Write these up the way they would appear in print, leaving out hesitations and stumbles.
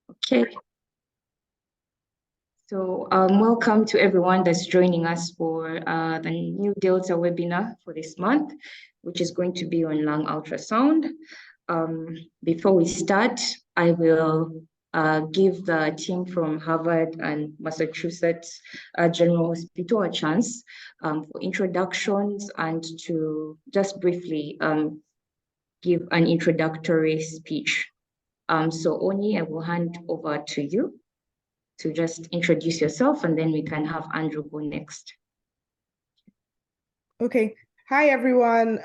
Okay, so welcome to everyone that's joining us for the new Delta webinar for this month, which is going to be on lung ultrasound. Before we start, I will give the team from Harvard and Massachusetts General Hospital a chance for introductions and to just briefly give an introductory speech. So Oni, I will hand over to you to just introduce yourself, and then we can have Andrew go next. Okay. Hi, everyone.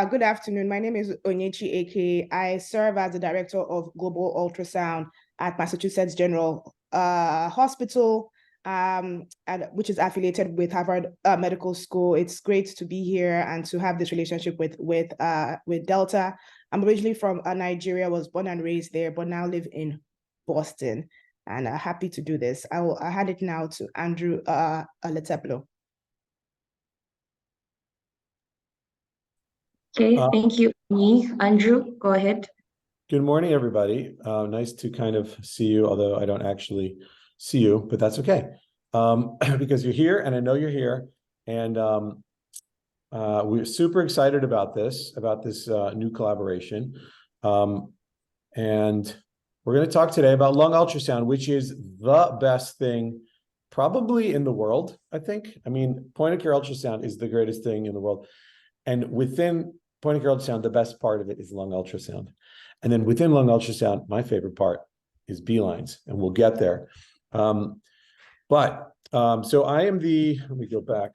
Good afternoon. My name is Onyechi Eke. I serve as the Director of Global Ultrasound at Massachusetts General Hospital, which is affiliated with Harvard Medical School. It's great to be here and to have this relationship with Delta. I'm originally from Nigeria, was born and raised there, but now live in Boston, and happy to do this. I hand it now to Andrew Liteplo. Okay, thank you. Andrew, go ahead. Good morning, everybody. Nice to kind of see you, although I don't actually see you, but that's okay. Because you're here and I know you're here. And we're super excited about this new collaboration. And we're going to talk today about lung ultrasound, which is the best thing probably in the world, I think. I mean, point-of-care ultrasound is the greatest thing in the world. And within point-of-care ultrasound, the best part of it is lung ultrasound. And then within lung ultrasound, my favorite part is B-lines, and we'll get there. So I am let me go back.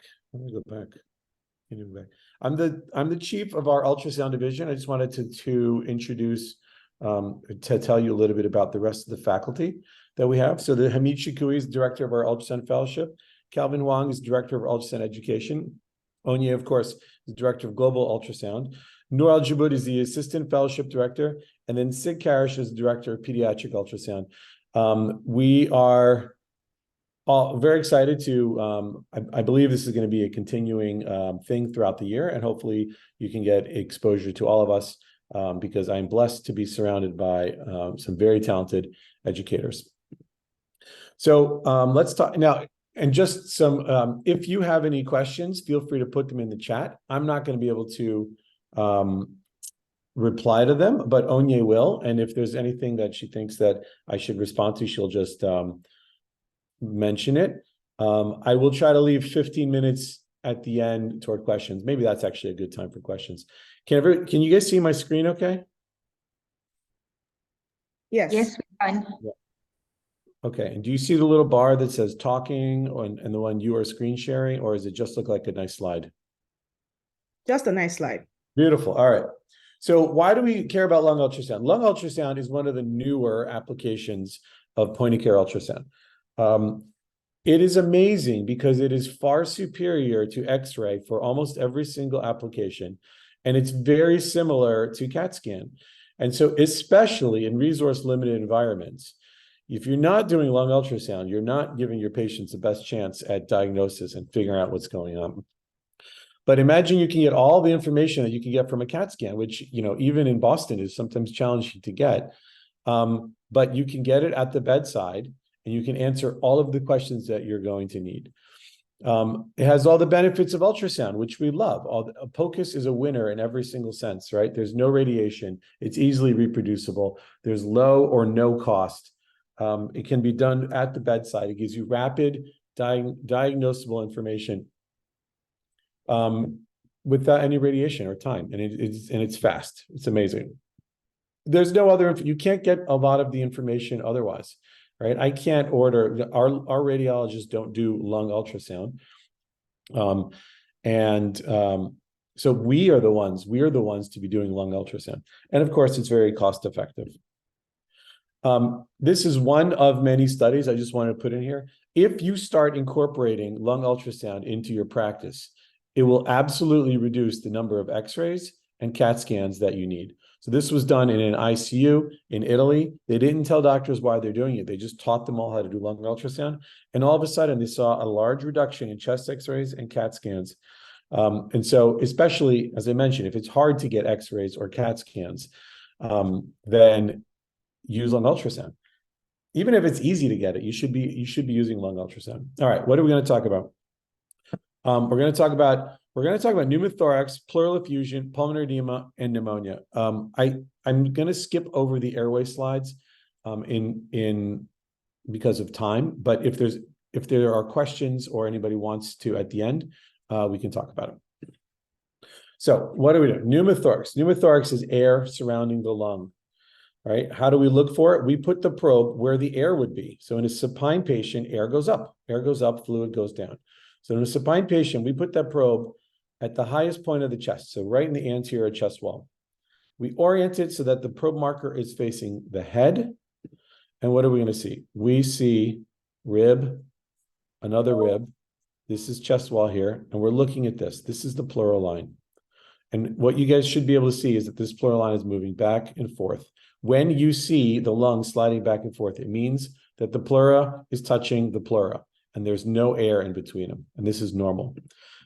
I'm the chief of our ultrasound division. I just wanted to introduce, to tell you a little bit about the rest of the faculty that we have. So the Hamid Shikui is director of our ultrasound fellowship. Calvin Wang is director of ultrasound education. Onye, of course, is director of global ultrasound. Noor Al-Jabud is the assistant fellowship director. And then Sid Karish is director of pediatric ultrasound. We are all very excited to, I believe this is going to be a continuing thing throughout the year. And hopefully you can get exposure to all of us because I'm blessed to be surrounded by some very talented educators. So let's talk now. And just some, if you have any questions, feel free to put them in the chat. I'm not going to be able to reply to them, but Onye will. And if there's anything that she thinks that I should respond to, she'll just mention it. I will try to leave 15 minutes at the end toward questions. Maybe that's actually a good time for questions. Can you guys see my screen okay? Yes. Yes, we can. Yeah. Okay, and do you see the little bar that says talking and the one you are screen sharing, or does it just look like a nice slide? Just a nice slide. Beautiful. All right. So why do we care about lung ultrasound? Lung ultrasound is one of the newer applications of point-of-care ultrasound. It is amazing because it is far superior to X-ray for almost every single application, and it's very similar to CAT scan. And so especially in resource-limited environments, if you're not doing lung ultrasound, you're not giving your patients the best chance at diagnosis and figuring out what's going on. But imagine you can get all the information that you can get from a CAT scan, which, even in Boston is sometimes challenging to get. But you can get it at the bedside and you can answer all of the questions that you're going to need. It has all the benefits of ultrasound, which we love. POCUS is a winner in every single sense, right? There's no radiation. It's easily reproducible. There's low or no cost. It can be done at the bedside. It gives you rapid diagnosable information without any radiation or time, and it's fast. It's amazing. There's no other. You can't get a lot of the information otherwise, right? I can't order. Our radiologists don't do lung ultrasound, so we are the ones. We are the ones to be doing lung ultrasound, and of course, it's very cost effective. This is one of many studies I just want to put in here. If you start incorporating lung ultrasound into your practice, it will absolutely reduce the number of X-rays and CAT scans that you need. So this was done in an ICU in Italy. They didn't tell doctors why they're doing it. They just taught them all how to do lung ultrasound. And all of a sudden, they saw a large reduction in chest X-rays and CAT scans. And so, especially, as I mentioned, if it's hard to get X-rays or CAT scans, then use lung ultrasound. Even if it's easy to get it, you should be using lung ultrasound. All right, what are we going to talk about? We're going to talk about pneumothorax, pleural effusion, pulmonary edema, and pneumonia. I'm going to skip over the airway slides because of time, but if there are questions or anybody wants to at the end, we can talk about it. So what do we do? Pneumothorax. Pneumothorax is air surrounding the lung. Right? How do we look for it? We put the probe where the air would be. So in a supine patient, air goes up, fluid goes down. So in a supine patient, we put that probe at the highest point of the chest, so right in the anterior chest wall. We orient it so that the probe marker is facing the head. And what are we going to see? We see rib, another rib. This is chest wall here, and we're looking at this. This is the pleural line. And what you guys should be able to see is that this pleural line is moving back and forth. When you see the lung sliding back and forth, it means that the pleura is touching the pleura, and there's no air in between them, and this is normal.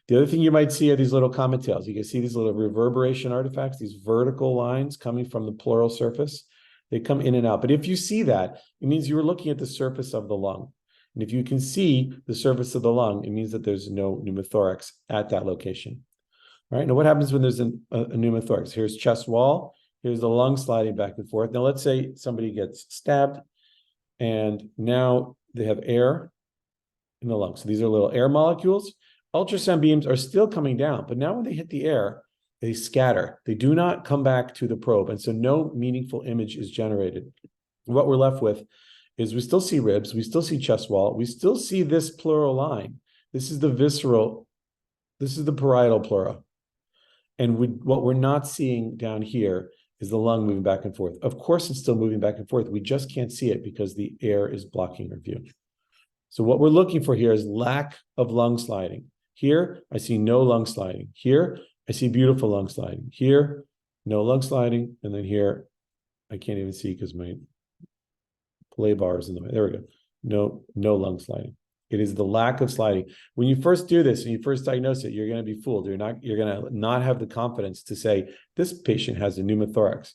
The other thing you might see are these little comet tails. You can see these little reverberation artifacts, these vertical lines coming from the pleural surface. They come in and out. But if you see that, it means you were looking at the surface of the lung. And if you can see the surface of the lung, it means that there's no pneumothorax at that location. All right, now what happens when there's a pneumothorax? Here's chest wall. Here's the lung sliding back and forth. Now, let's say somebody gets stabbed, and now they have air in the lung. So these are little air molecules. Ultrasound beams are still coming down, but now when they hit the air, they scatter. They do not come back to the probe, and so no meaningful image is generated. What we're left with is we still see ribs, we still see chest wall, we still see this pleural line. This is the visceral, this is the parietal pleura. And what we're not seeing down here is the lung moving back and forth. Of course, it's still moving back and forth. We just can't see it because the air is blocking our view. So what we're looking for here is lack of lung sliding. Here, I see no lung sliding. Here, I see beautiful lung sliding. Here, no lung sliding. And then here, I can't even see because my play bar is in the way. There we go. No lung sliding. It is the lack of sliding. When you first do this and you first diagnose it, you're going to be fooled. You're going to not have the confidence to say, this patient has a pneumothorax.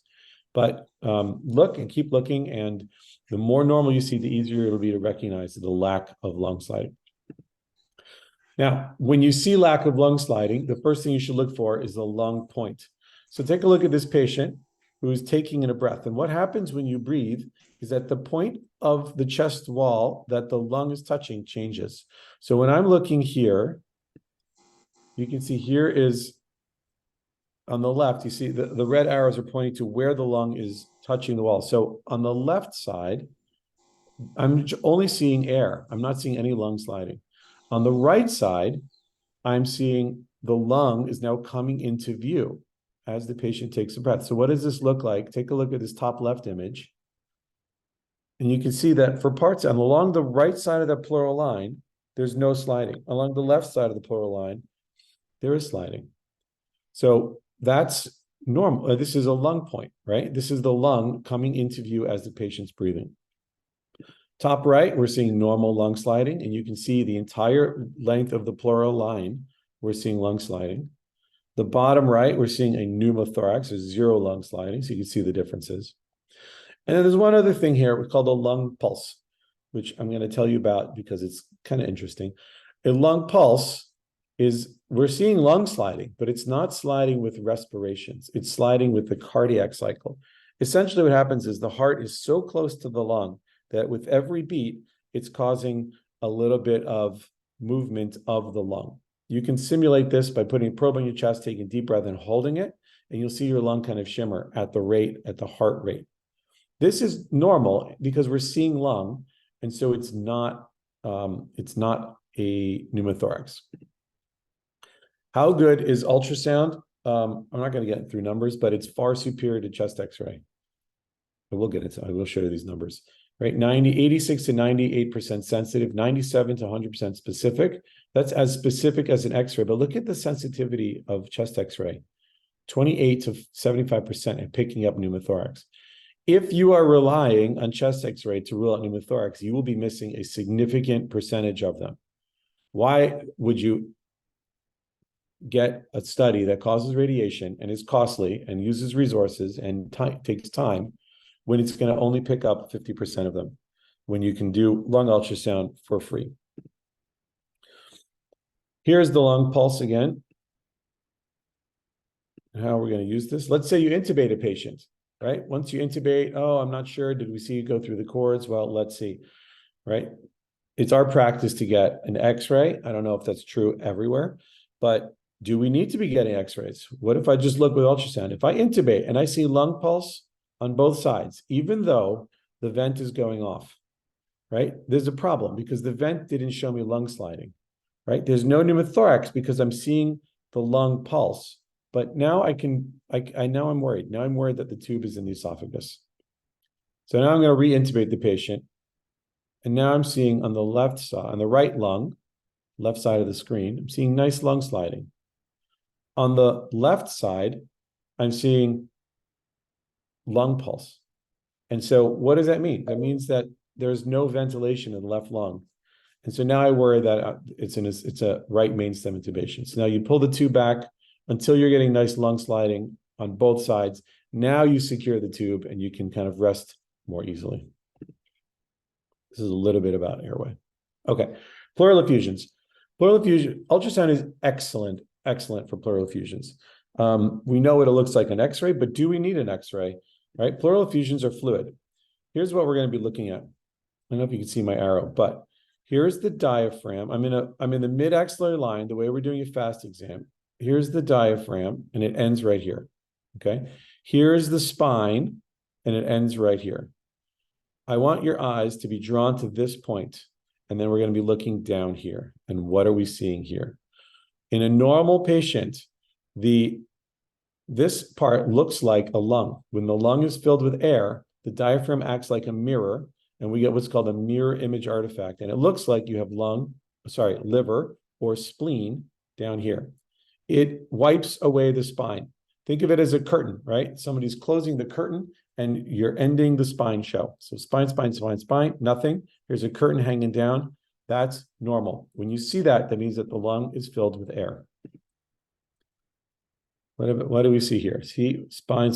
But look and keep looking. And the more normal you see, the easier it'll be to recognize the lack of lung sliding. Now, when you see lack of lung sliding, the first thing you should look for is the lung point. So take a look at this patient who is taking in a breath. And what happens when you breathe is that the point of the chest wall that the lung is touching changes. So when I'm looking here, you can see here is on the left, you see the red arrows are pointing to where the lung is touching the wall. So on the left side, I'm only seeing air. I'm not seeing any lung sliding. On the right side, I'm seeing the lung is now coming into view as the patient takes a breath. So what does this look like? Take a look at this top left image. And you can see that for parts, and along the right side of that pleural line, there's no sliding. Along the left side of the pleural line, there is sliding. So that's normal. This is a lung point, right? This is the lung coming into view as the patient's breathing. Top right, we're seeing normal lung sliding, and you can see the entire length of the pleural line, we're seeing lung sliding. The bottom right, we're seeing a pneumothorax, there's zero lung sliding, so you can see the differences. And then there's one other thing here called a lung pulse, which I'm going to tell you about because it's kind of interesting. A lung pulse is, we're seeing lung sliding, but it's not sliding with respirations. It's sliding with the cardiac cycle. Essentially what happens is the heart is so close to the lung that with every beat, it's causing a little bit of movement of the lung. You can simulate this by putting a probe on your chest, taking a deep breath and holding it, and you'll see your lung kind of shimmer at the heart rate. This is normal because we're seeing lung, and so it's not a pneumothorax. How good is ultrasound? I'm not going to get through numbers, but it's far superior to chest X-ray. But we'll get into it. I will show you these numbers. Right, 86 to 98% sensitive, 97 to 100% specific. That's as specific as an X-ray. But look at the sensitivity of chest X-ray, 28 to 75% at picking up pneumothorax. If you are relying on chest X-ray to rule out pneumothorax, you will be missing a significant percentage of them. Why would you get a study that causes radiation and is costly and uses resources and takes time when it's going to only pick up 50% of them? when you can do lung ultrasound for free. Here's the lung pulse again. How we're going to use this. Let's say you intubate a patient, right? Once you intubate, oh, I'm not sure. Did we see you go through the cords? Well, let's see, right? It's our practice to get an X-ray. I don't know if that's true everywhere, but do we need to be getting X-rays? What if I just look with ultrasound? If I intubate and I see lung pulse on both sides, even though the vent is going off, right? There's a problem because the vent didn't show me lung sliding, right? There's no pneumothorax because I'm seeing the lung pulse. But now now I'm worried. Now I'm worried that the tube is in the esophagus. So now I'm going to re-intubate the patient. And now I'm seeing on the left side, on the right lung, left side of the screen, I'm seeing nice lung sliding. On the left side, I'm seeing lung pulse. And so what does that mean? That means that there's no ventilation in the left lung. And so now I worry that it's a right main stem intubation. So now you pull the tube back until you're getting nice lung sliding on both sides. Now you secure the tube and you can kind of rest more easily. This is a little bit about airway. Okay, pleural effusions. Pleural effusion, ultrasound is excellent for pleural effusions. We know what it looks like on X-ray, but do we need an X-ray, right? Pleural effusions are fluid. Here's what we're going to be looking at. I don't know if you can see my arrow, but here's the diaphragm. I'm in the mid-axillary line, the way we're doing a FAST exam. Here's the diaphragm, and it ends right here, okay? Here's the spine, and it ends right here. I want your eyes to be drawn to this point, and then we're going to be looking down here. And what are we seeing here? In a normal patient, this part looks like a lung. When the lung is filled with air, the diaphragm acts like a mirror, and we get what's called a mirror image artifact. And it looks like you have liver or spleen down here. It wipes away the spine. Think of it as a curtain, right? Somebody's closing the curtain and you're ending the spine show. So spine, nothing. Here's a curtain hanging down. That's normal. When you see that, that means that the lung is filled with air. What do we see here? See spine,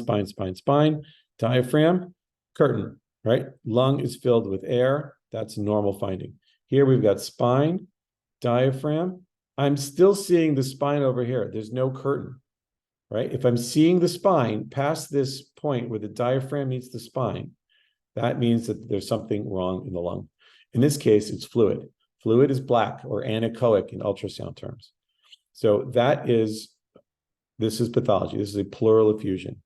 diaphragm, curtain, right? Lung is filled with air. That's normal finding. Here we've got spine, diaphragm. I'm still seeing the spine over here. There's no curtain, right? If I'm seeing the spine past this point where the diaphragm meets the spine, that means that there's something wrong in the lung. In this case, it's fluid. Fluid is black or anechoic in ultrasound terms. So this is pathology. This is a pleural effusion.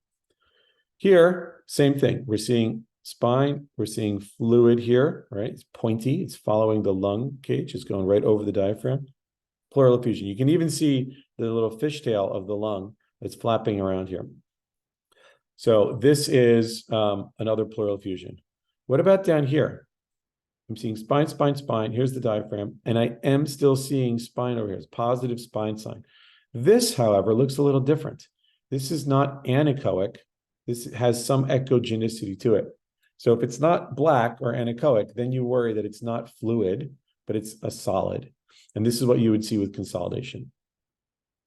Here, same thing. We're seeing spine. We're seeing fluid here, right? It's pointy. It's following the lung cage. It's going right over the diaphragm. Pleural effusion. You can even see the little fishtail of the lung that's flapping around here. So this is another pleural effusion. What about down here? I'm seeing spine. Here's the diaphragm. And I am still seeing spine over here. It's positive spine sign. This, however, looks a little different. This is not anechoic. This has some echogenicity to it. So if it's not black or anechoic, then you worry that it's not fluid, but it's a solid. And this is what you would see with consolidation.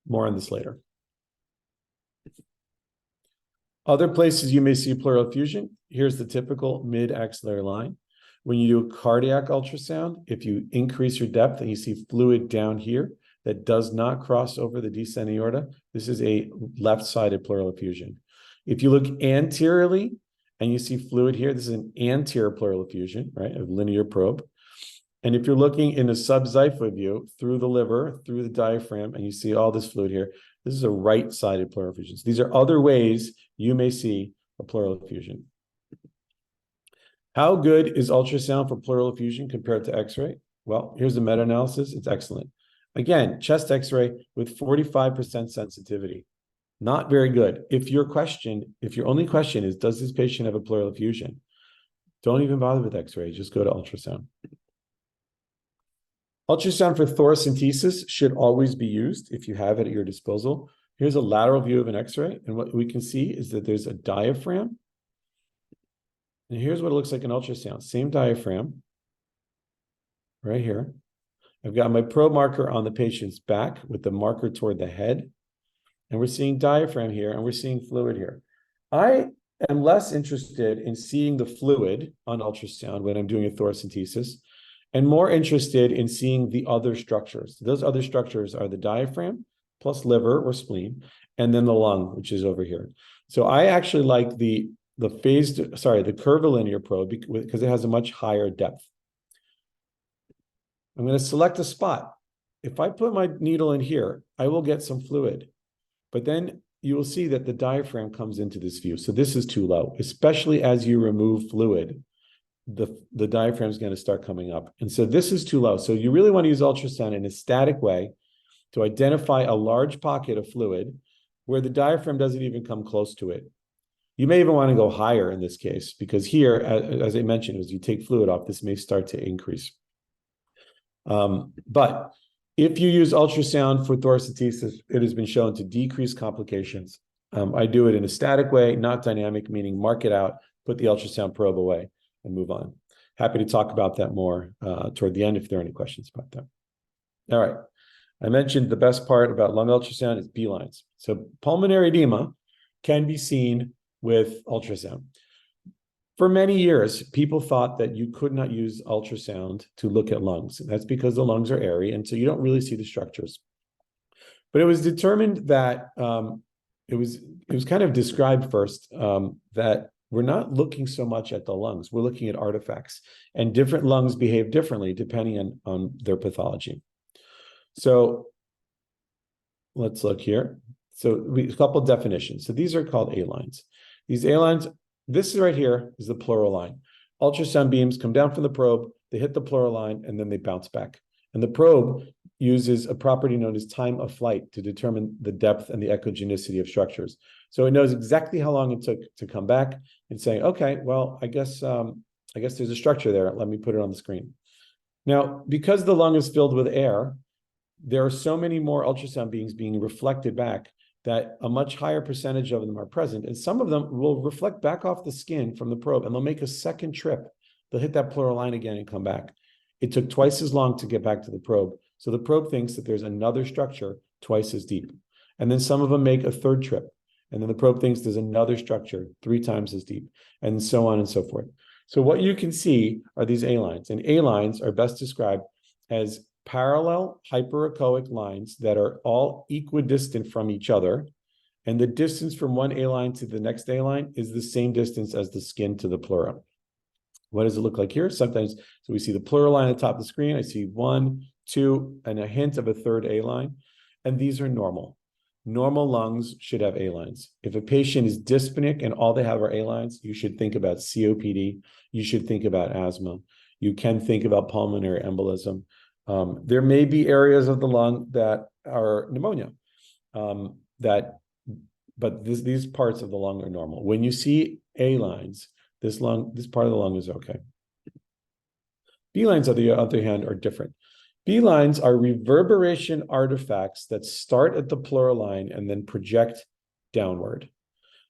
More on this later. Other places you may see pleural effusion. Here's the typical mid-axillary line. When you do a cardiac ultrasound, if you increase your depth and you see fluid down here that does not cross over the descending aorta, this is a left-sided pleural effusion. If you look anteriorly and you see fluid here, this is an anterior pleural effusion, right, a linear probe. And if you're looking in a subxiphoid view through the liver, through the diaphragm, and you see all this fluid here, this is a right-sided pleural effusion. So these are other ways you may see a pleural effusion. How good is ultrasound for pleural effusion compared to X-ray? Well, here's a meta-analysis. It's excellent. Again, chest X-ray with 45% sensitivity. Not very good. If your only question is, does this patient have a pleural effusion? Don't even bother with X-ray. Just go to ultrasound. Ultrasound for thoracentesis should always be used if you have it at your disposal. Here's a lateral view of an X-ray, and what we can see is that there's a diaphragm. And here's what it looks like in ultrasound. Same diaphragm, right here. I've got my probe marker on the patient's back with the marker toward the head. And we're seeing diaphragm here, and we're seeing fluid here. I am less interested in seeing the fluid on ultrasound when I'm doing a thoracentesis, and more interested in seeing the other structures. Those other structures are the diaphragm, plus liver or spleen, and then the lung, which is over here. So I actually like the curvilinear probe because it has a much higher depth. I'm going to select a spot. If I put my needle in here, I will get some fluid, but then you will see that the diaphragm comes into this view. So this is too low, especially as you remove fluid, the diaphragm is going to start coming up. And so this is too low. So you really want to use ultrasound in a static way to identify a large pocket of fluid where the diaphragm doesn't even come close to it. You may even want to go higher in this case, because here, as I mentioned, as you take fluid off, this may start to increase. But if you use ultrasound for thoracentesis, it has been shown to decrease complications. I do it in a static way, not dynamic, meaning mark it out, put the ultrasound probe away, and move on. Happy to talk about that more toward the end if there are any questions about that. All right. I mentioned the best part about lung ultrasound is B-lines. So pulmonary edema can be seen with ultrasound. For many years, people thought that you could not use ultrasound to look at lungs. That's because the lungs are airy, and so you don't really see the structures. But it was determined that it was kind of described first that we're not looking so much at the lungs. We're looking at artifacts, and different lungs behave differently depending on their pathology. So let's look here. So a couple definitions. So these are called A-lines. These A-lines, this right here is the pleural line. Ultrasound beams come down from the probe, they hit the pleural line, and then they bounce back. And the probe uses a property known as time of flight to determine the depth and the echogenicity of structures. So it knows exactly how long it took to come back and say, okay, well, I guess there's a structure there. Let me put it on the screen. Now, because the lung is filled with air, there are so many more ultrasound beams being reflected back that a much higher percentage of them are present. And some of them will reflect back off the skin from the probe, and they'll make a second trip. They'll hit that pleural line again and come back. It took twice as long to get back to the probe. So the probe thinks that there's another structure twice as deep. And then some of them make a third trip. And then the probe thinks there's another structure 3 times as deep, and so on and so forth. So what you can see are these A-lines. And A-lines are best described as parallel hyperechoic lines that are all equidistant from each other. And the distance from one A-line to the next A-line is the same distance as the skin to the pleura. What does it look like here? Sometimes, so we see the pleural line at the top of the screen. I see 1, 2, and a hint of a third A-line. And these are normal. Normal lungs should have A-lines. If a patient is dyspneic and all they have are A-lines, you should think about COPD. You should think about asthma. You can think about pulmonary embolism. There may be areas of the lung that are pneumonia, but these parts of the lung are normal. When you see A-lines, this part of the lung is okay. B-lines, on the other hand, are different. B-lines are reverberation artifacts that start at the pleural line and then project downward.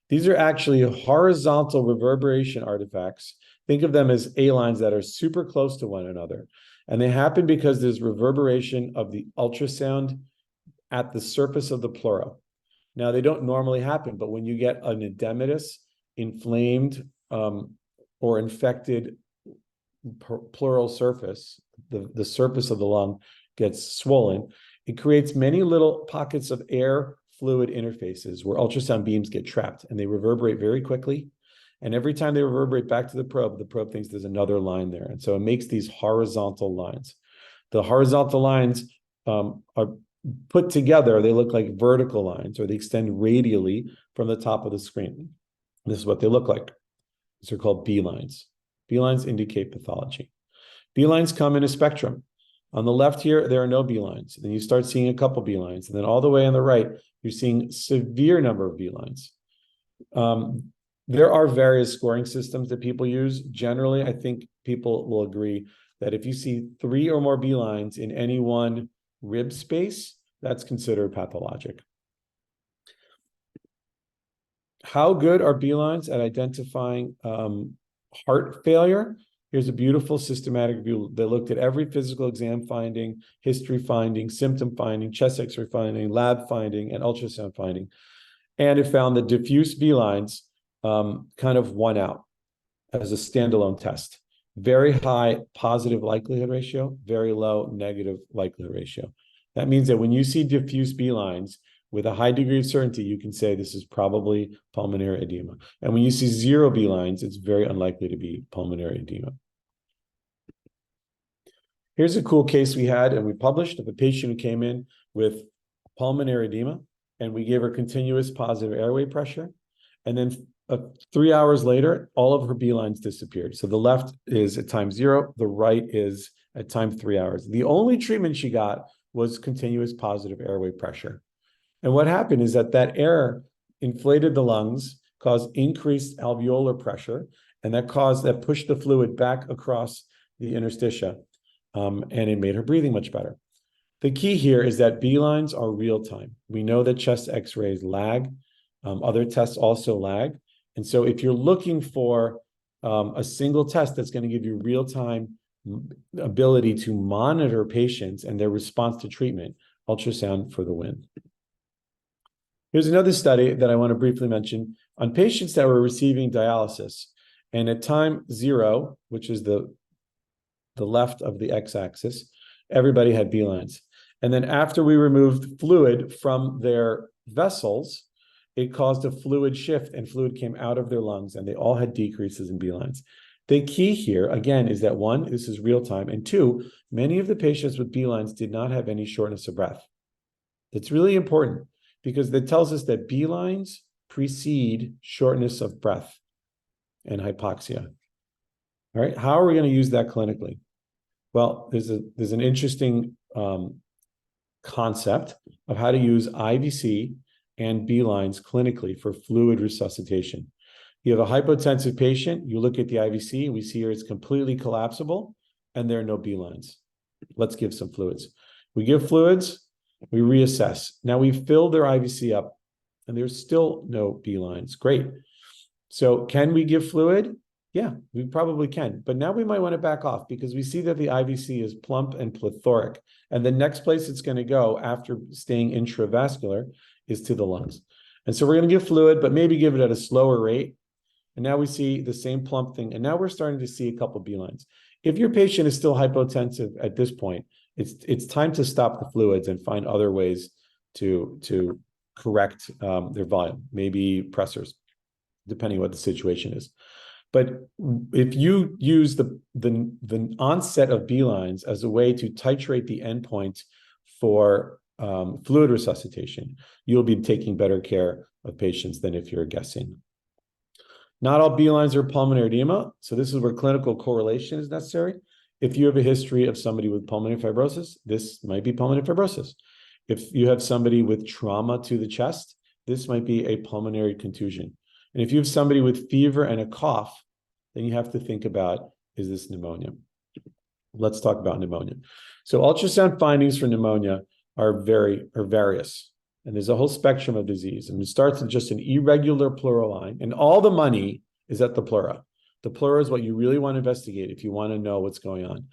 These are actually horizontal reverberation artifacts. Think of them as A-lines that are super close to one another. And they happen because there's reverberation of the ultrasound at the surface of the pleura. Now, they don't normally happen, but when you get an edematous, inflamed, or infected pleural surface, the surface of the lung gets swollen, it creates many little pockets of air fluid interfaces where ultrasound beams get trapped, and they reverberate very quickly. And every time they reverberate back to the probe thinks there's another line there. And so it makes these horizontal lines. The horizontal lines are put together. They look like vertical lines, or they extend radially from the top of the screen. This is what they look like. These are called B-lines. B-lines indicate pathology. B-lines come in a spectrum. On the left here, there are no B-lines. Then you start seeing a couple B-lines. And then all the way on the right, you're seeing severe number of B-lines. There are various scoring systems that people use. Generally, I think people will agree that if you see 3 or more B-lines in any one rib space, that's considered pathologic. How good are B-lines at identifying heart failure? Here's a beautiful systematic view that looked at every physical exam finding, history finding, symptom finding, chest X-ray finding, lab finding, and ultrasound finding. And it found that diffuse B-lines kind of won out as a standalone test. Very high positive likelihood ratio, very low negative likelihood ratio. That means that when you see diffuse B lines with a high degree of certainty, you can say this is probably pulmonary edema. And when you see 0 B lines, it's very unlikely to be pulmonary edema. Here's a cool case we had and we published of a patient who came in with pulmonary edema, and we gave her continuous positive airway pressure. And then 3 hours later, all of her B lines disappeared. So the left is at time 0, the right is at time 3 hours. The only treatment she got was continuous positive airway pressure. And what happened is that air inflated the lungs, caused increased alveolar pressure, and that pushed the fluid back across the interstitia, and it made her breathing much better. The key here is that B lines are real time. We know that chest X-rays lag. Other tests also lag. And so if you're looking for a single test that's going to give you real-time ability to monitor patients and their response to treatment, ultrasound for the win. Here's another study that I want to briefly mention on patients that were receiving dialysis. And at time 0, which is the left of the x-axis, everybody had B lines. And then after we removed fluid from their vessels, it caused a fluid shift and fluid came out of their lungs and they all had decreases in B lines. The key here, again, is that 1, this is real time, and 2, many of the patients with B lines did not have any shortness of breath. That's really important because that tells us that B lines precede shortness of breath and hypoxia. All right, how are we going to use that clinically? Well, there's an interesting concept of how to use IVC and B lines clinically for fluid resuscitation. You have a hypotensive patient, you look at the IVC, we see here it's completely collapsible, and there are no B lines. Let's give some fluids. We give fluids, we reassess. Now we've filled their IVC up, and there's still no B lines. Great. So can we give fluid? Yeah, we probably can. But now we might want to back off because we see that the IVC is plump and plethoric. And the next place it's going to go after staying intravascular is to the lungs. And so we're going to give fluid, but maybe give it at a slower rate. And now we see the same plump thing. And now we're starting to see a couple B lines. If your patient is still hypotensive at this point, it's time to stop the fluids and find other ways to correct their volume, maybe pressors, depending on what the situation is. But if you use the onset of B lines as a way to titrate the endpoint for fluid resuscitation, you'll be taking better care of patients than if you're guessing. Not all B lines are pulmonary edema, so this is where clinical correlation is necessary. If you have a history of somebody with pulmonary fibrosis, this might be pulmonary fibrosis. If you have somebody with trauma to the chest, this might be a pulmonary contusion. And if you have somebody with fever and a cough, then you have to think about, is this pneumonia? Let's talk about pneumonia. So ultrasound findings for pneumonia are various. And there's a whole spectrum of disease. And it starts with just an irregular pleural line. And all the money is at the pleura. The pleura is what you really want to investigate if you want to know what's going on.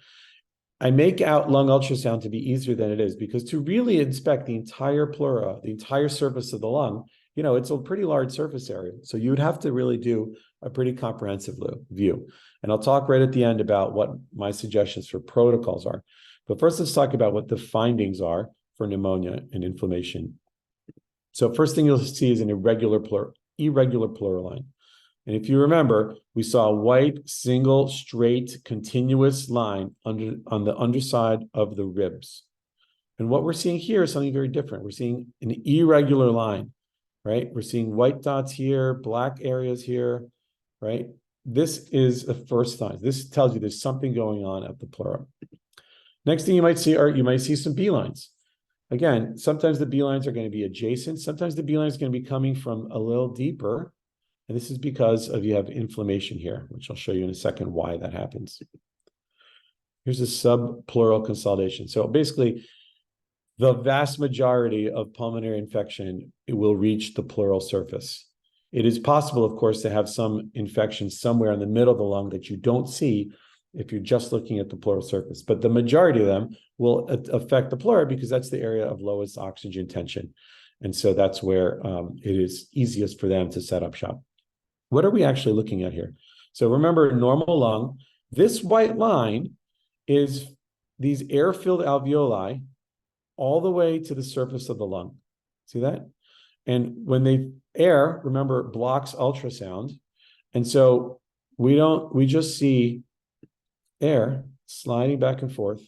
I make out lung ultrasound to be easier than it is because to really inspect the entire pleura, the entire surface of the lung, it's a pretty large surface area. So you would have to really do a pretty comprehensive view. And I'll talk right at the end about what my suggestions for protocols are. But first, let's talk about what the findings are for pneumonia and inflammation. So first thing you'll see is an irregular pleural line. And if you remember, we saw a white, single, straight, continuous line on the underside of the ribs. And what we're seeing here is something very different. We're seeing an irregular line, right? We're seeing white dots here, black areas here, right? This is the first sign. This tells you there's something going on at the pleura. Next thing you might see some B lines. Again, sometimes the B lines are going to be adjacent. Sometimes the B line is going to be coming from a little deeper. And this is because you have inflammation here, which I'll show you in a second why that happens. Here's a subpleural consolidation. So basically, the vast majority of pulmonary infection, it will reach the pleural surface. It is possible, of course, to have some infection somewhere in the middle of the lung that you don't see if you're just looking at the pleural surface. But the majority of them will affect the pleura because that's the area of lowest oxygen tension. And so that's where it is easiest for them to set up shop. What are we actually looking at here? So remember, normal lung, this white line is these air-filled alveoli all the way to the surface of the lung. See that? And when air, remember, blocks ultrasound. And so we just see air sliding back and forth.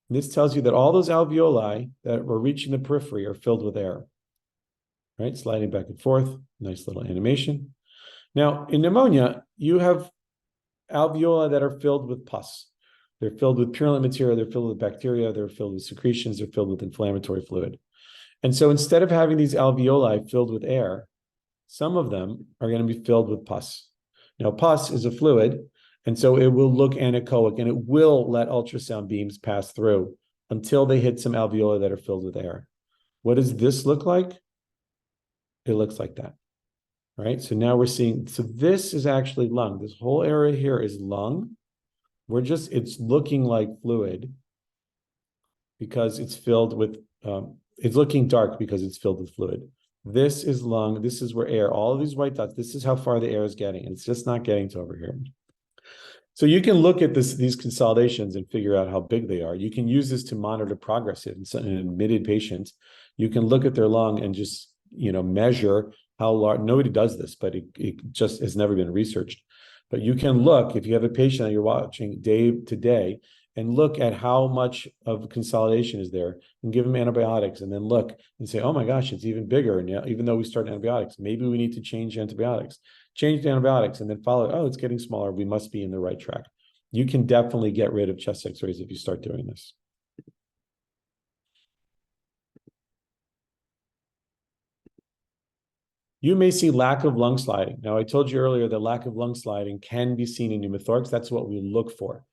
And this tells you that all those alveoli that were reaching the periphery are filled with air, right? Sliding back and forth, nice little animation. Now, in pneumonia, you have alveoli that are filled with pus. They're filled with purulent material, they're filled with bacteria, they're filled with secretions, they're filled with inflammatory fluid. And so instead of having these alveoli filled with air, some of them are going to be filled with pus. Now, pus is a fluid, and so it will look anechoic, and it will let ultrasound beams pass through until they hit some alveoli that are filled with air. What does this look like? It looks like that, right? So now we're seeing, so this is actually lung. This whole area here is lung. It's looking like fluid because it's filled with, it's looking dark because it's filled with fluid. This is lung. This is where air, all of these white dots, this is how far the air is getting. And it's just not getting to over here. So you can look at these consolidations and figure out how big they are. You can use this to monitor progress in an admitted patient. You can look at their lung and just, measure how large. Nobody does this, but it just has never been researched. But you can look, if you have a patient that you're watching day to day, and look at how much of consolidation is there and give them antibiotics, and then look and say, oh my gosh, it's even bigger. And even though we start antibiotics, maybe we need to change antibiotics, and then follow, oh, it's getting smaller. We must be in the right track. You can definitely get rid of chest x-rays if you start doing this. You may see lack of lung sliding. Now, I told you earlier that lack of lung sliding can be seen in pneumothorax. That's what we look for.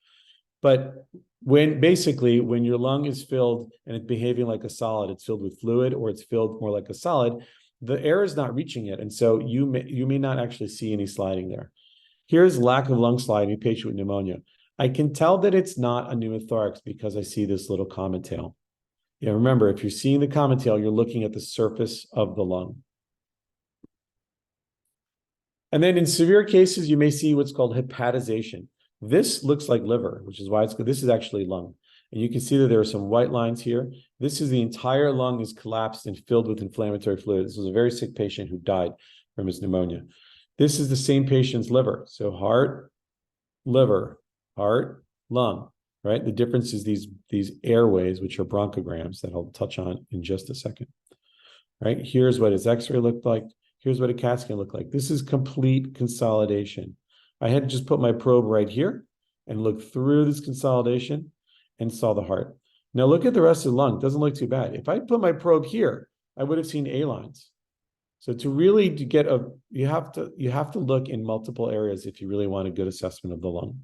But when your lung is filled and it's behaving like a solid, it's filled with fluid, or it's filled more like a solid, the air is not reaching it. And so you may not actually see any sliding there. Here's lack of lung sliding in a patient with pneumonia. I can tell that it's not a pneumothorax because I see this little common tail. Remember, if you're seeing the common tail, you're looking at the surface of the lung. And then in severe cases, you may see what's called hepatization. This looks like liver, which is why it's good. This is actually lung. And you can see that there are some white lines here. This is the entire lung is collapsed and filled with inflammatory fluid. This was a very sick patient who died from his pneumonia. This is the same patient's liver. So heart, liver, heart, lung, right? The difference is these airways, which are bronchograms that I'll touch on in just a second, right? Here's what his x-ray looked like. Here's what a CAT scan looked like. This is complete consolidation. I had to just put my probe right here and look through this consolidation and saw the heart. Now look at the rest of the lung. It doesn't look too bad. If I put my probe here, I would have seen A lines. So to get you have to look in multiple areas if you really want a good assessment of the lung.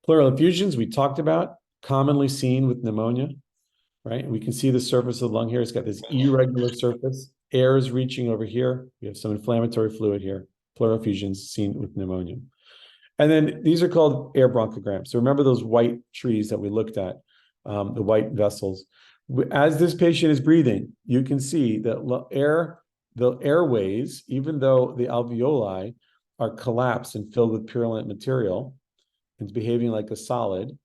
Pleural effusions we talked about, commonly seen with pneumonia, right? We can see the surface of the lung here. It's got this irregular surface. Air is reaching over here. We have some inflammatory fluid here. Pleural effusions seen with pneumonia. And then these are called air bronchograms. So remember those white trees that we looked at, the white vessels. As this patient is breathing, you can see that the airways, even though the alveoli are collapsed and filled with purulent material, it's behaving like a solid,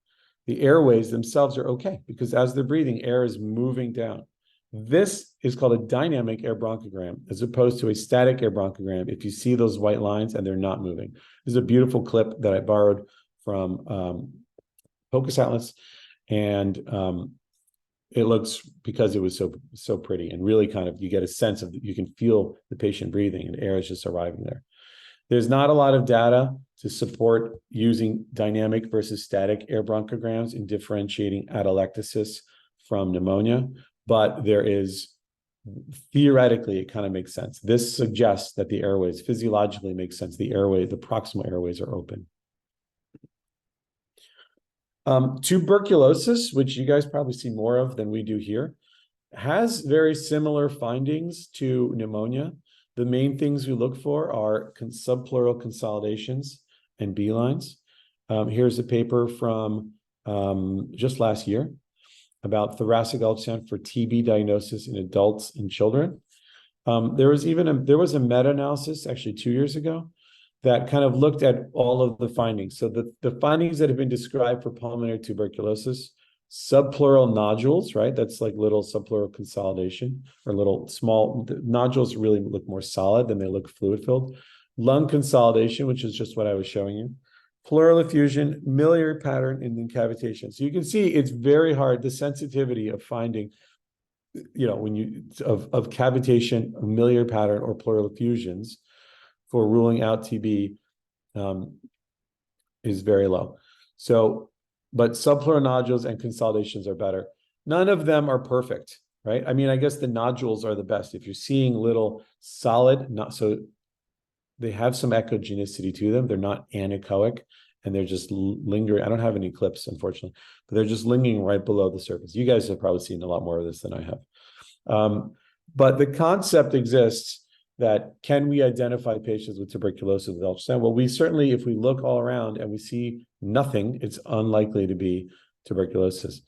the airways themselves are okay because as they're breathing, air is moving down. This is called a dynamic air bronchogram as opposed to a static air bronchogram if you see those white lines and they're not moving. This is a beautiful clip that I borrowed from POCUS Atlas, and it looks, because it was so pretty and really kind of, you get a sense of, you can feel the patient breathing and air is just arriving there. There's not a lot of data to support using dynamic versus static air bronchograms in differentiating atelectasis from pneumonia, but there is, theoretically, it kind of makes sense. This suggests that the airways physiologically make sense. The proximal airways are open. Tuberculosis, which you guys probably see more of than we do here, has very similar findings to pneumonia. The main things we look for are subpleural consolidations and B lines. Here's a paper from just last year about thoracic ultrasound for TB diagnosis in adults and children. There was a meta-analysis actually 2 years ago that kind of looked at all of the findings. So the findings that have been described for pulmonary tuberculosis, subpleural nodules, right? That's like little subpleural consolidation or little small nodules really look more solid than they look fluid filled. Lung consolidation, which is just what I was showing you. Pleural effusion, miliary pattern, and then cavitation. So you can see it's very hard, the sensitivity of finding, when you of cavitation, miliary pattern, or pleural effusions for ruling out TB is very low. So, but subpleural nodules and consolidations are better. None of them are perfect, right? I mean, I guess the nodules are the best. If you're seeing little solid, they have some echogenicity to them. They're not anechoic, and they're just lingering. I don't have any clips, unfortunately, but they're just lingering right below the surface. You guys have probably seen a lot more of this than I have. But the concept exists that can we identify patients with tuberculosis with ultrasound? Well, we certainly, if we look all around and we see nothing, it's unlikely to be tuberculosis.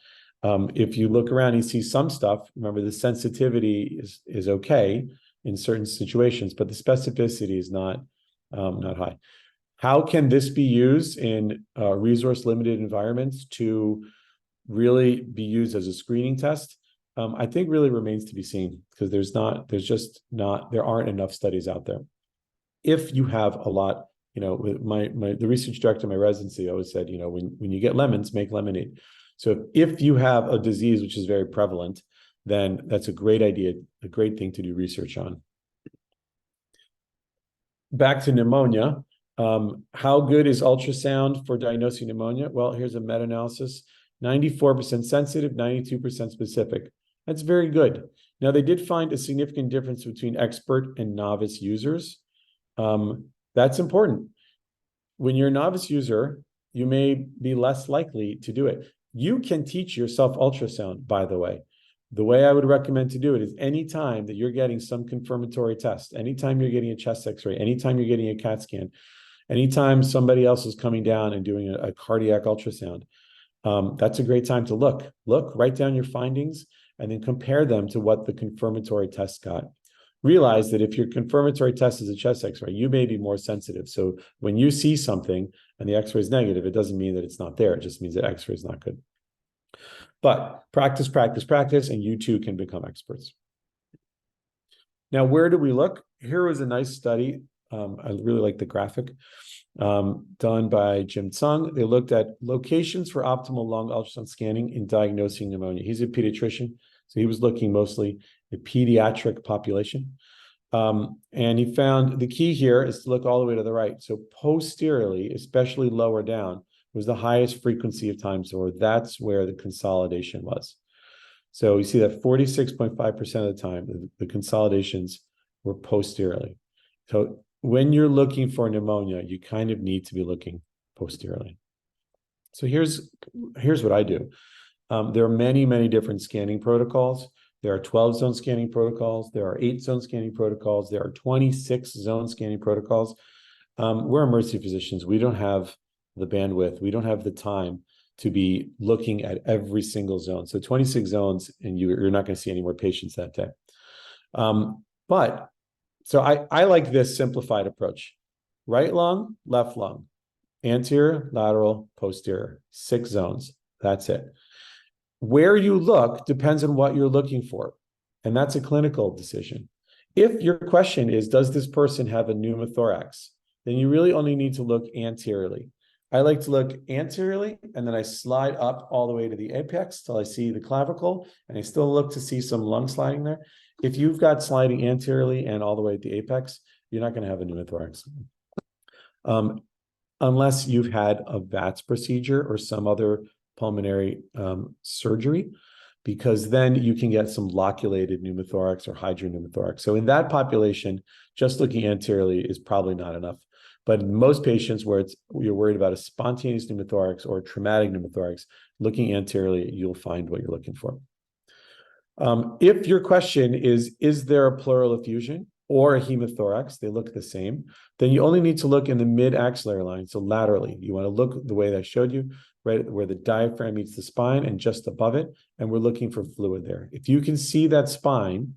If you look around and you see some stuff, remember the sensitivity is okay in certain situations, but the specificity is not high. How can this be used in resource-limited environments to really be used as a screening test? I think really remains to be seen, because there aren't enough studies out there. If you have a lot, with the research director of my residency always said, when you get lemons, make lemonade. So if you have a disease which is very prevalent, then that's a great idea, a great thing to do research on. Back to pneumonia. How good is ultrasound for diagnosing pneumonia? Well, here's a meta-analysis. 94% sensitive, 92% specific. That's very good. Now, they did find a significant difference between expert and novice users. That's important. When you're a novice user, you may be less likely to do it. You can teach yourself ultrasound, by the way. The way I would recommend to do it is anytime that you're getting some confirmatory test, anytime you're getting a chest x-ray, anytime you're getting a CAT scan, anytime somebody else is coming down and doing a cardiac ultrasound, that's a great time to look, write down your findings, and then compare them to what the confirmatory test got. Realize that if your confirmatory test is a chest x-ray, you may be more sensitive. So when you see something and the x-ray is negative, it doesn't mean that it's not there. It just means that x-ray is not good. But practice, and you too can become experts. Now, where do we look? Here was a nice study. I really like the graphic done by Jim Tsung. They looked at locations for optimal lung ultrasound scanning in diagnosing pneumonia. He's a pediatrician, so he was looking mostly at pediatric population. And he found the key here is to look all the way to the right. So posteriorly, especially lower down, was the highest frequency of times, or that's where the consolidation was. So you see that 46.5% of the time, the consolidations were posteriorly. So when you're looking for pneumonia, you kind of need to be looking posteriorly. So here's what I do. There are many, many different scanning protocols. There are 12-zone scanning protocols. There are 8-zone scanning protocols. There are 26-zone scanning protocols. We're emergency physicians. We don't have the bandwidth. We don't have the time to be looking at every single zone. So 26 zones, and you're not going to see any more patients that day. So I like this simplified approach. Right lung, left lung, anterior, lateral, posterior, 6 zones. That's it. Where you look depends on what you're looking for, and that's a clinical decision. If your question is, does this person have a pneumothorax, then you really only need to look anteriorly. I like to look anteriorly, and then I slide up all the way to the apex till I see the clavicle, and I still look to see some lung sliding there. If you've got sliding anteriorly and all the way at the apex, you're not going to have a pneumothorax. Unless you've had a VATS procedure or some other pulmonary surgery, because then you can get some loculated pneumothorax or hydropneumothorax. So in that population, just looking anteriorly is probably not enough. But in most patients where you're worried about a spontaneous pneumothorax or a traumatic pneumothorax, looking anteriorly, you'll find what you're looking for. If your question is there a pleural effusion or a hemothorax, they look the same, then you only need to look in the mid-axillary line, so laterally. You want to look the way that I showed you, right where the diaphragm meets the spine and just above it, and we're looking for fluid there. If you can see that spine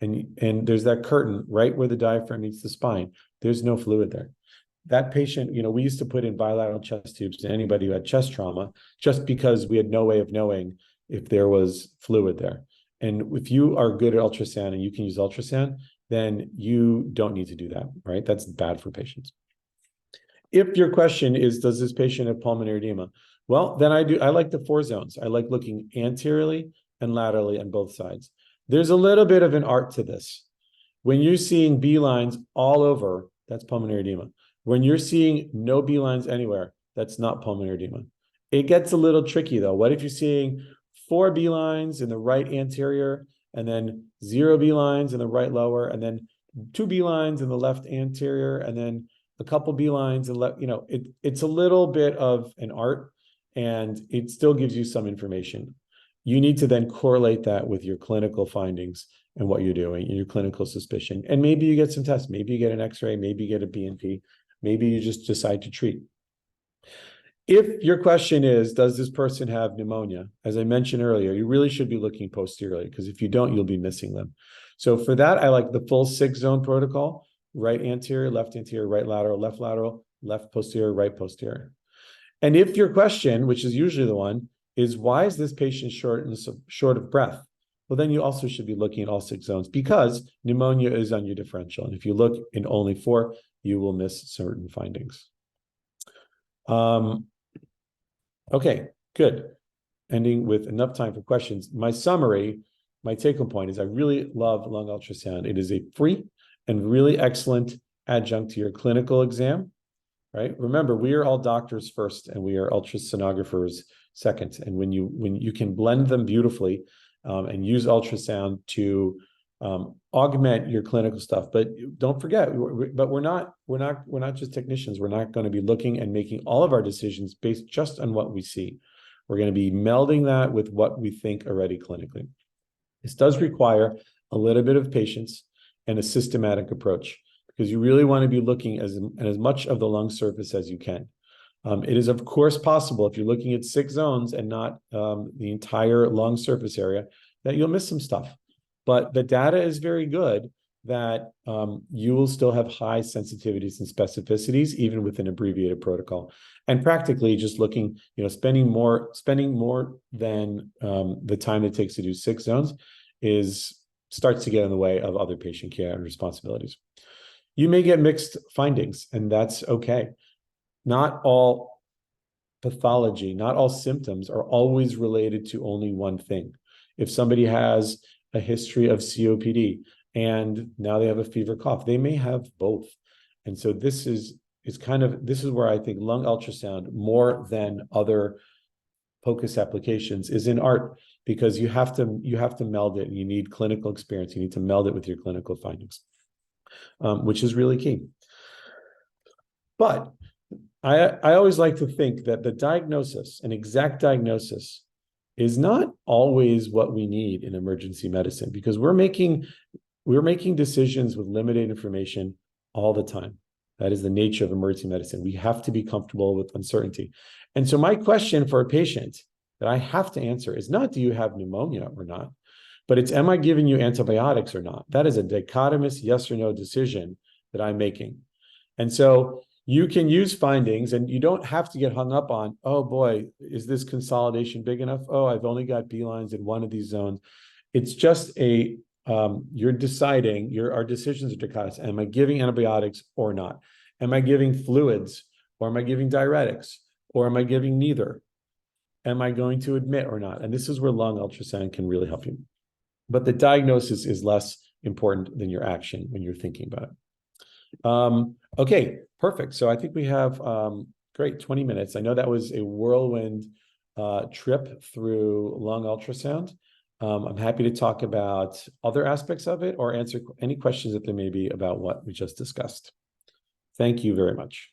and there's that curtain right where the diaphragm meets the spine. There's no fluid there. That patient, we used to put in bilateral chest tubes to anybody who had chest trauma, just because we had no way of knowing if there was fluid there. And if you are good at ultrasound and you can use ultrasound, then you don't need to do that, right? That's bad for patients. If your question is, does this patient have pulmonary edema? Well, then I like the 4 zones. I like looking anteriorly and laterally on both sides. There's a little bit of an art to this. When you're seeing B lines all over, that's pulmonary edema. When you're seeing no B lines anywhere, that's not pulmonary edema. It gets a little tricky though. What if you're seeing 4 B lines in the right anterior, and then 0 B lines in the right lower, and then 2 B lines in the left anterior, and then a couple B lines and it's a little bit of an art, and it still gives you some information. You need to then correlate that with your clinical findings and what you're doing and your clinical suspicion. And maybe you get some tests, maybe you get an X-ray, maybe you get a BNP, maybe you just decide to treat. If your question is, does this person have pneumonia? As I mentioned earlier, you really should be looking posteriorly, because if you don't, you'll be missing them. So for that, I like the full 6-zone protocol: right anterior, left lateral, left posterior, right posterior. And if your question, which is usually the one, is why is this patient short of breath? Well, then you also should be looking at all 6 zones, because pneumonia is on your differential. And if you look in only 4, you will miss certain findings. Okay, good. Ending with enough time for questions. My summary, my take-home point is I really love lung ultrasound. It is a free and really excellent adjunct to your clinical exam, right? Remember, we are all doctors first, and we are ultrasonographers second. And when you can blend them beautifully and use ultrasound to augment your clinical stuff, but don't forget, but we're not just technicians. We're not going to be looking and making all of our decisions based just on what we see. We're going to be melding that with what we think already clinically. This does require a little bit of patience and a systematic approach, because you really want to be looking at as much of the lung surface as you can. It is, of course, possible, if you're looking at 6 zones and not the entire lung surface area, that you'll miss some stuff. But the data is very good that you will still have high sensitivities and specificities, even with an abbreviated protocol. And practically just looking, spending more than the time it takes to do 6 zones starts to get in the way of other patient care and responsibilities. You may get mixed findings, and that's okay. Not all pathology, not all symptoms are always related to only one thing. If somebody has a history of COPD and now they have a fever cough, they may have both. And so this is where I think lung ultrasound, more than other POCUS applications, is an art, because you have to meld it, and you need clinical experience. You need to meld it with your clinical findings, which is really key. But I always like to think that the diagnosis, an exact diagnosis, is not always what we need in emergency medicine, because we're making decisions with limited information all the time. That is the nature of emergency medicine. We have to be comfortable with uncertainty. And so my question for a patient that I have to answer is not, do you have pneumonia or not? But it's, am I giving you antibiotics or not? That is a dichotomous yes or no decision that I'm making. And so you can use findings, and you don't have to get hung up on, oh boy, is this consolidation big enough? Oh, I've only got B lines in one of these zones. It's just you're deciding, our decisions are dichotomous. Am I giving antibiotics or not? Am I giving fluids, or am I giving diuretics, or am I giving neither? Am I going to admit or not? And this is where lung ultrasound can really help you. But the diagnosis is less important than your action when you're thinking about it. Okay, perfect. So I think we have great 20 minutes. I know that was a whirlwind trip through lung ultrasound. I'm happy to talk about other aspects of it or answer any questions that there may be about what we just discussed. Thank you very much.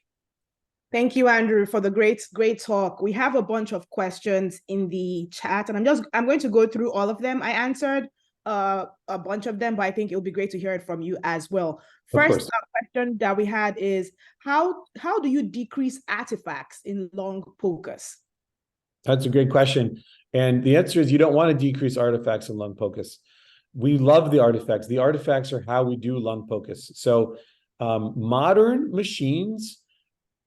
Thank you, Andrew, for the great talk. We have a bunch of questions in the chat, and I'm going to go through all of them. I answered a bunch of them, but I think it'll be great to hear it from you as well. First question that we had is, how do you decrease artifacts in lung POCUS? That's a great question. And the answer is, you don't want to decrease artifacts in lung POCUS. We love the artifacts. The artifacts are how we do lung POCUS. So modern machines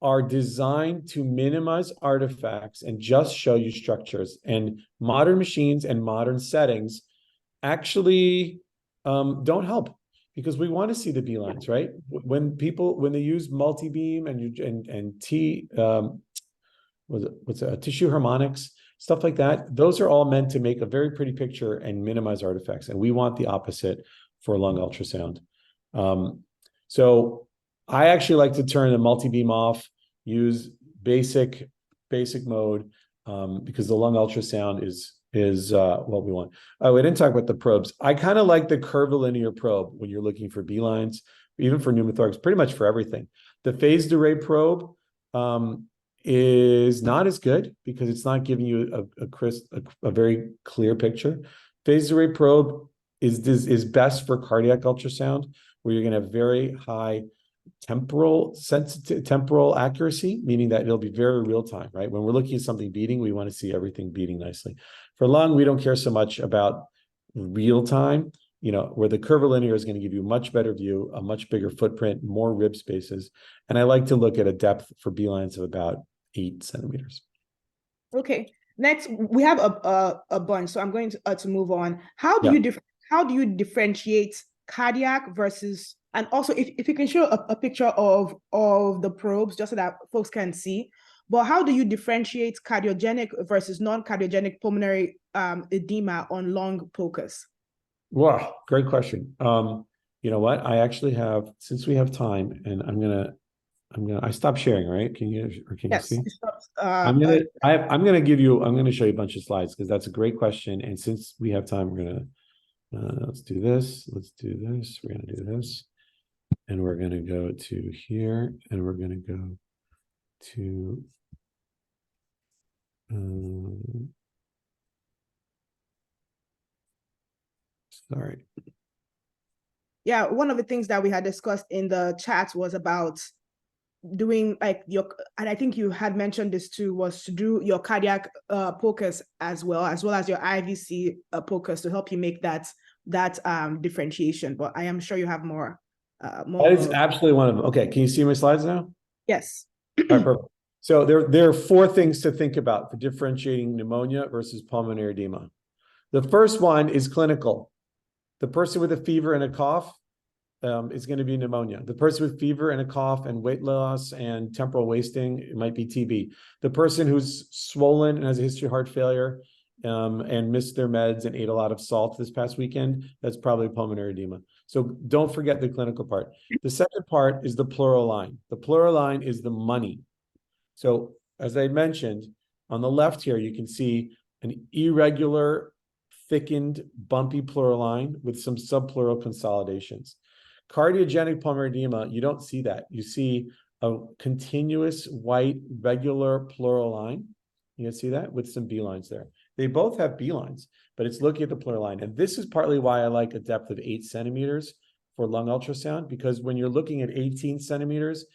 are designed to minimize artifacts and just show you structures. And modern machines and modern settings actually don't help, because we want to see the B lines, right? When they use multi-beam and tissue harmonics, stuff like that, those are all meant to make a very pretty picture and minimize artifacts. And we want the opposite for lung ultrasound. So I actually like to turn the multi-beam off, use basic mode, because the lung ultrasound is what we want. Oh, we didn't talk about the probes. I kind of like the curvilinear probe when you're looking for B lines, even for pneumothorax, pretty much for everything. The phased array probe is not as good because it's not giving you a very clear picture. Phased array probe is best for cardiac ultrasound, where you're going to have very high temporal accuracy, meaning that it'll be very real time, right? When we're looking at something beating, we want to see everything beating nicely. For lung, we don't care so much about real time, where the curvilinear is going to give you a much better view, a much bigger footprint, more rib spaces. And I like to look at a depth for B lines of about 8 centimeters. Okay. Next, we have a bunch, so I'm going to move on. How do you differentiate cardiac versus, and also if you can show a picture of the probes just so that folks can see, but how do you differentiate cardiogenic versus non-cardiogenic pulmonary edema on lung POCUS? Wow, great question. You know what? I actually have, since we have time, and I stopped sharing, right? Can you see? I'm gonna show you a bunch of slides because that's a great question. And since we have time, we're gonna let's do this. We're gonna do this, and we're gonna go to here, and we're gonna go to sorry. Yeah, one of the things that we had discussed in the chat was about doing like and I think you had mentioned this too, was to do your cardiac POCUS as well as your IVC POCUS to help you make that differentiation. But I am sure you have more. That is absolutely one of them. Okay, can you see my slides now? Yes. All right, perfect. So there are 4 things to think about for differentiating pneumonia versus pulmonary edema. The first one is clinical. The person with a fever and a cough is going to be pneumonia. The person with fever and a cough and weight loss and temporal wasting, it might be TB. The person who's swollen and has a history of heart failure and missed their meds and ate a lot of salt this past weekend, that's probably pulmonary edema. So don't forget the clinical part. The second part is the pleural line. The pleural line is the money. So as I mentioned, on the left here, you can see an irregular, thickened, bumpy pleural line with some subpleural consolidations. Cardiogenic pulmonary edema, you don't see that. You see a continuous white, regular pleural line. You can see that with some B lines there. They both have B lines, but it's looking at the pleural line. And this is partly why I like a depth of 8 centimeters for lung ultrasound, because when you're looking at 18 centimeters,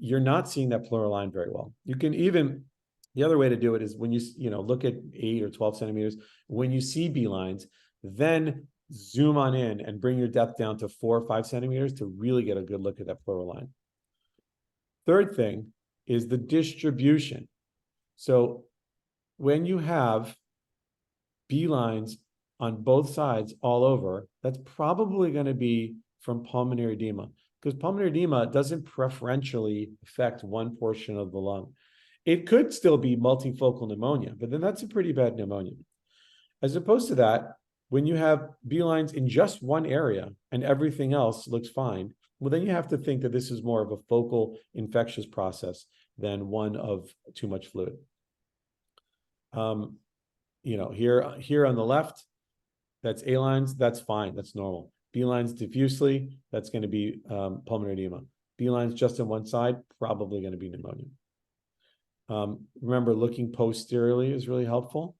you're not seeing that pleural line very well. You can even, the other way to do it is when you look at 8 or 12 centimeters, when you see B lines, then zoom on in and bring your depth down to 4 or 5 centimeters to really get a good look at that pleural line. Third thing is the distribution. So when you have B lines on both sides all over, that's probably going to be from pulmonary edema, because pulmonary edema doesn't preferentially affect one portion of the lung. It could still be multifocal pneumonia, but then that's a pretty bad pneumonia. As opposed to that, when you have B lines in just one area and everything else looks fine, well, then you have to think that this is more of a focal infectious process than one of too much fluid. Here on the left, that's A lines, that's fine, that's normal. B lines diffusely, that's going to be pulmonary edema. B lines just on one side, probably going to be pneumonia. Remember, looking posteriorly is really helpful.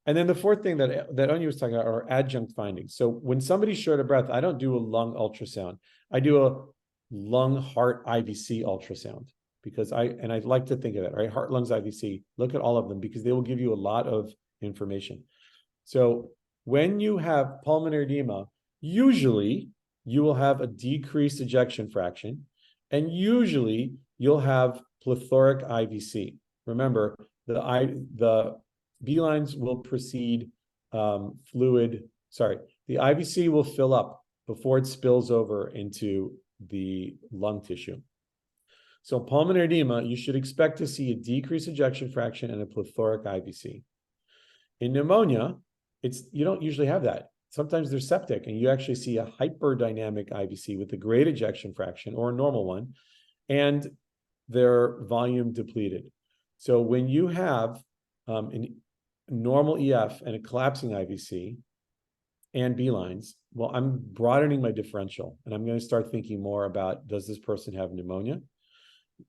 And then the fourth thing that Onya was talking about are adjunct findings. So when somebody's short of breath, I don't do a lung ultrasound. I do a lung heart IVC ultrasound, because I like to think of it, right? Heart, lungs, IVC, look at all of them because they will give you a lot of information. So when you have pulmonary edema, usually you will have a decreased ejection fraction, and usually you'll have plethoric IVC. Remember, the B lines will precede the IVC will fill up before it spills over into the lung tissue. So pulmonary edema, you should expect to see a decreased ejection fraction and a plethoric IVC. In pneumonia, you don't usually have that. Sometimes they're septic and you actually see a hyperdynamic IVC with a great ejection fraction or a normal one, and they're volume depleted. So when you have a normal EF and a collapsing IVC and B lines, well, I'm broadening my differential and I'm going to start thinking more about, does this person have pneumonia?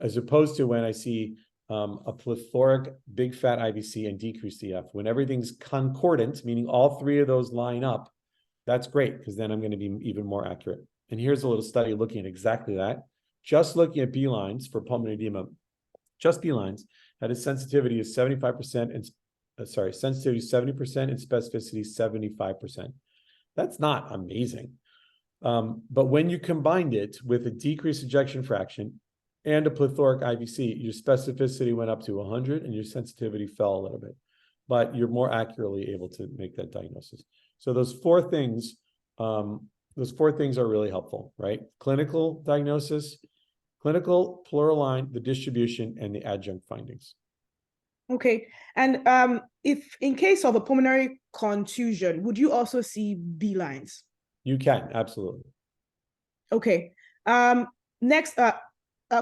As opposed to when I see a plethoric big fat IVC and decreased EF. When everything's concordant, meaning all three of those line up, that's great, because then I'm going to be even more accurate. And here's a little study looking at exactly that. Just looking at B lines for pulmonary edema, just B lines had a sensitivity of 75% and sensitivity 70% and specificity 75%. That's not amazing. But when you combined it with a decreased ejection fraction and a plethoric IVC, your specificity went up to 100 and your sensitivity fell a little bit, but you're more accurately able to make that diagnosis. So those four things are really helpful, right? Clinical diagnosis, clinical, pleural line, the distribution, and the adjunct findings. Okay. And if in case of a pulmonary contusion, would you also see B lines? You can, absolutely. Okay. Next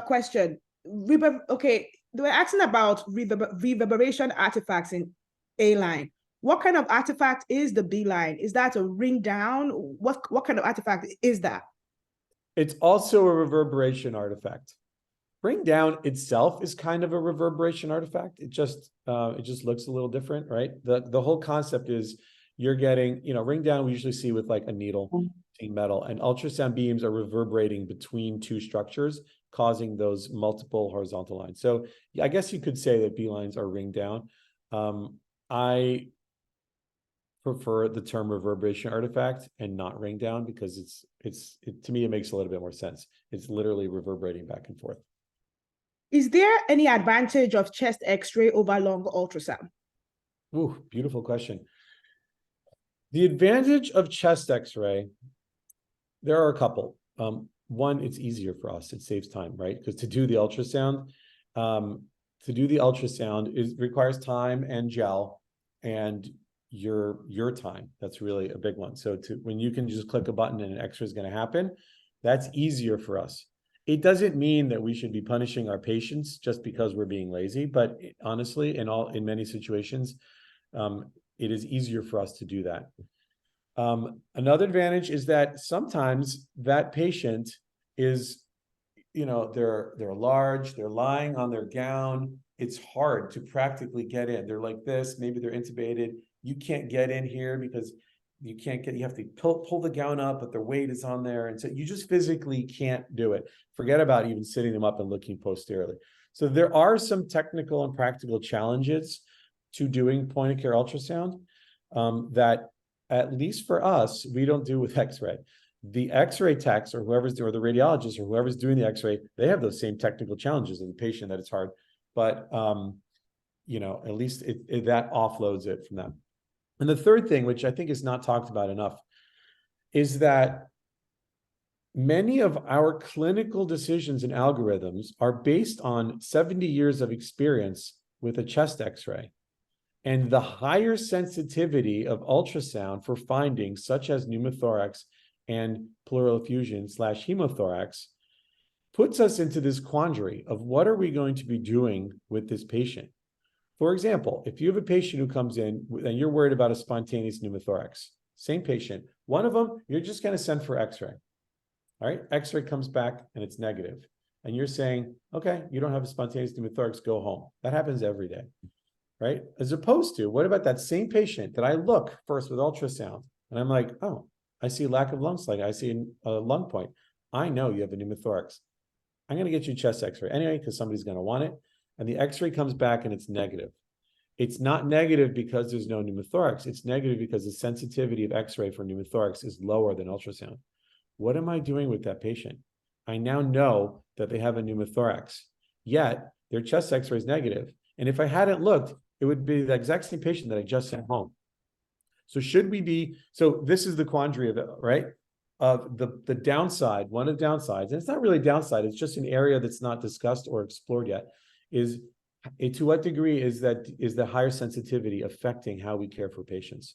question. Okay, they were asking about reverberation artifacts in A line. What kind of artifact is the B line? Is that a ring down? What kind of artifact is that? It's also a reverberation artifact. Ring down itself is kind of a reverberation artifact. It just looks a little different, right? The whole concept is you're getting, ring down we usually see with like a needle metal, and ultrasound beams are reverberating between two structures, causing those multiple horizontal lines. So yeah, I guess you could say that B lines are ring down. I prefer the term reverberation artifact and not ring down because to me, it makes a little bit more sense. It's literally reverberating back and forth. Is there any advantage of chest X-ray over lung ultrasound? Ooh, beautiful question. The advantage of chest X-ray, there are a couple. One, it's easier for us. It saves time, right? Because to do the ultrasound, it requires time and gel and your time. That's really a big one. So when you can just click a button and an X-ray is going to happen, that's easier for us. It doesn't mean that we should be punishing our patients just because we're being lazy, but honestly, in many situations, it is easier for us to do that. Another advantage is that sometimes that patient is, they're large, they're lying on their gown. It's hard to practically get in. They're like this, maybe they're intubated. You can't get in here because you have to pull the gown up, but their weight is on there. And so you just physically can't do it. Forget about even sitting them up and looking posteriorly. So there are some technical and practical challenges to doing point of care ultrasound that, at least for us, we don't do with X-ray. The X-ray techs or the radiologist or whoever's doing the X-ray, they have those same technical challenges of the patient that it's hard, but at least that offloads it from them. And the third thing, which I think is not talked about enough, is that many of our clinical decisions and algorithms are based on 70 years of experience with a chest X-ray. And the higher sensitivity of ultrasound for findings such as pneumothorax and pleural effusion / hemothorax puts us into this quandary of what are we going to be doing with this patient? For example, if you have a patient who comes in and you're worried about a spontaneous pneumothorax, same patient, one of them, you're just going to send for X-ray. All right, X-ray comes back and it's negative. And you're saying, okay, you don't have a spontaneous pneumothorax, go home. That happens every day, right? As opposed to, what about that same patient that I look first with ultrasound and I'm like, oh, I see lack of lung sliding. I see a lung point. I know you have a pneumothorax. I'm going to get you chest X-ray anyway because somebody's going to want it. And the X-ray comes back and it's negative. It's not negative because there's no pneumothorax. It's negative because the sensitivity of X-ray for pneumothorax is lower than ultrasound. What am I doing with that patient? I now know that they have a pneumothorax, yet their chest X-ray is negative. And if I hadn't looked, it would be the exact same patient that I just sent home. So should we be, so this is the quandary of it, right? The downside, one of the downsides, and it's not really a downside, it's just an area that's not discussed or explored yet, is to what degree is the higher sensitivity affecting how we care for patients?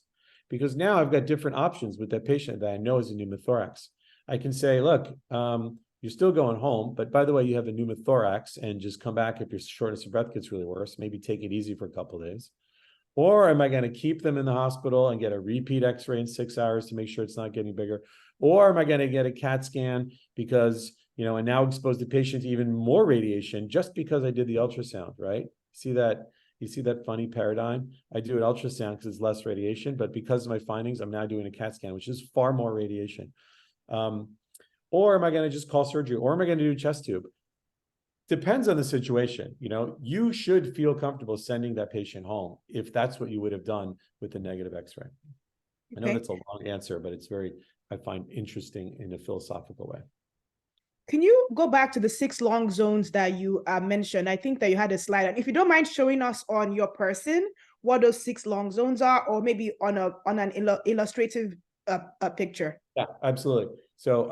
Because now I've got different options with that patient that I know is a pneumothorax. I can say, look, you're still going home, but by the way, you have a pneumothorax, and just come back if your shortness of breath gets really worse. Maybe take it easy for a couple of days. Or am I going to keep them in the hospital and get a repeat X-ray in 6 hours to make sure it's not getting bigger? Or am I going to get a CAT scan because, and now expose the patient to even more radiation just because I did the ultrasound, right? You see that funny paradigm? I do an ultrasound because it's less radiation, but because of my findings, I'm now doing a CAT scan, which is far more radiation. Or am I going to just call surgery? Or am I going to do a chest tube? Depends on the situation. You should feel comfortable sending that patient home if that's what you would have done with the negative X-ray. I know that's a long answer, but it's I find interesting in a philosophical way. Can you go back to the 6 lung zones that you mentioned? I think that you had a slide. And if you don't mind showing us on your person what those 6 lung zones are, or maybe on an illustrative picture. Yeah, absolutely. So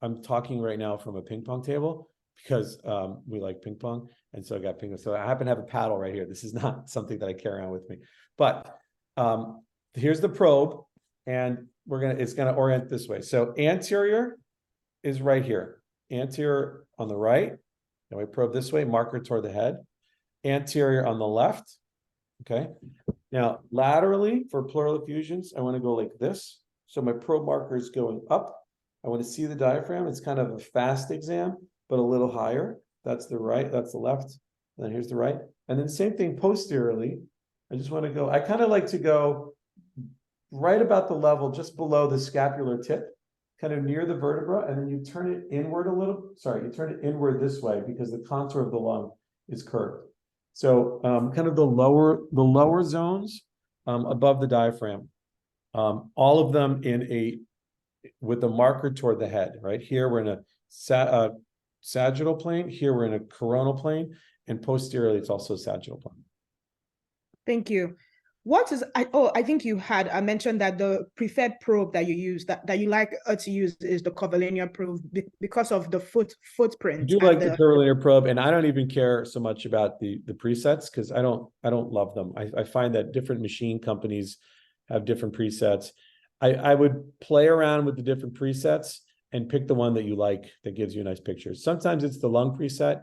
I'm talking right now from a ping pong table because we like ping pong. And so I got ping pong. So I happen to have a paddle right here. This is not something that I carry around with me. But here's the probe, and it's gonna orient this way. So anterior is right here. Anterior on the right. Now we probe this way, marker toward the head. Anterior on the left. Okay. Now laterally for pleural effusions, I want to go like this. So my probe marker is going up. I want to see the diaphragm. It's kind of a fast exam, but a little higher. That's the right, that's the left. And then here's the right. And then same thing posteriorly. I just want to go, I kind of like to go right about the level, just below the scapular tip, kind of near the vertebra, and then you turn it inward a little. Sorry, you turn it inward this way because the contour of the lung is curved. So kind of the lower zones above the diaphragm, all of them with the marker toward the head. Right here, we're in a sagittal plane. Here, we're in a coronal plane, and posteriorly, it's also sagittal plane. Thank you. I think you had mentioned that the preferred probe that you use, that you like to use, is the curvilinear probe because of the footprint. I do like the curvilinear probe, and I don't even care so much about the presets because I don't love them. I find that different machine companies have different presets. I would play around with the different presets and pick the one that you like that gives you a nice picture. Sometimes it's the lung preset.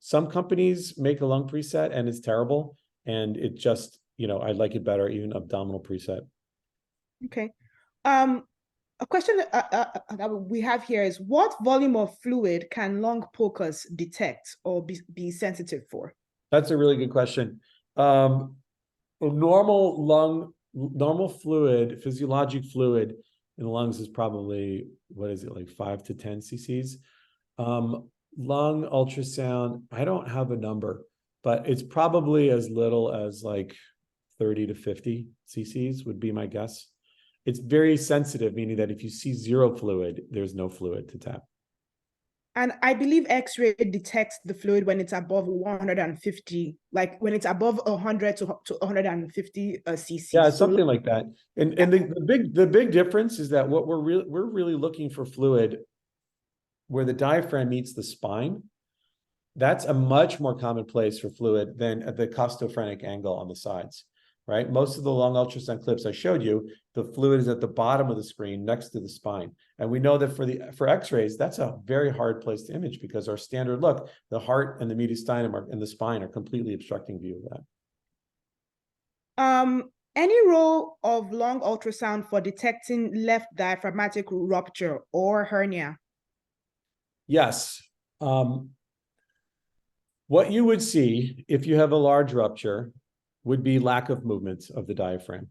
Some companies make a lung preset and it's terrible, and it just, I like it better, even abdominal preset. Okay. A question that we have here is, what volume of fluid can lung POCUS detect or be sensitive for? That's a really good question. Normal fluid, physiologic fluid in the lungs is probably, like 5 to 10 cc's. Lung ultrasound, I don't have a number, but it's probably as little as like 30 to 50 cc's would be my guess. It's very sensitive, meaning that if you see zero fluid, there's no fluid to tap. And I believe X-ray detects the fluid when it's above 150, like when it's above 100 to 150 cc. Yeah, something like that. And the big difference is that what we're really looking for fluid where the diaphragm meets the spine. That's a much more common place for fluid than at the costophrenic angle on the sides, right? Most of the lung ultrasound clips I showed you, the fluid is at the bottom of the screen next to the spine. And we know that for X-rays, that's a very hard place to image because our standard look, the heart and the mediastinum and the spine are completely obstructing view of that. Any role of lung ultrasound for detecting left diaphragmatic rupture or hernia? Yes. What you would see if you have a large rupture would be lack of movement of the diaphragm.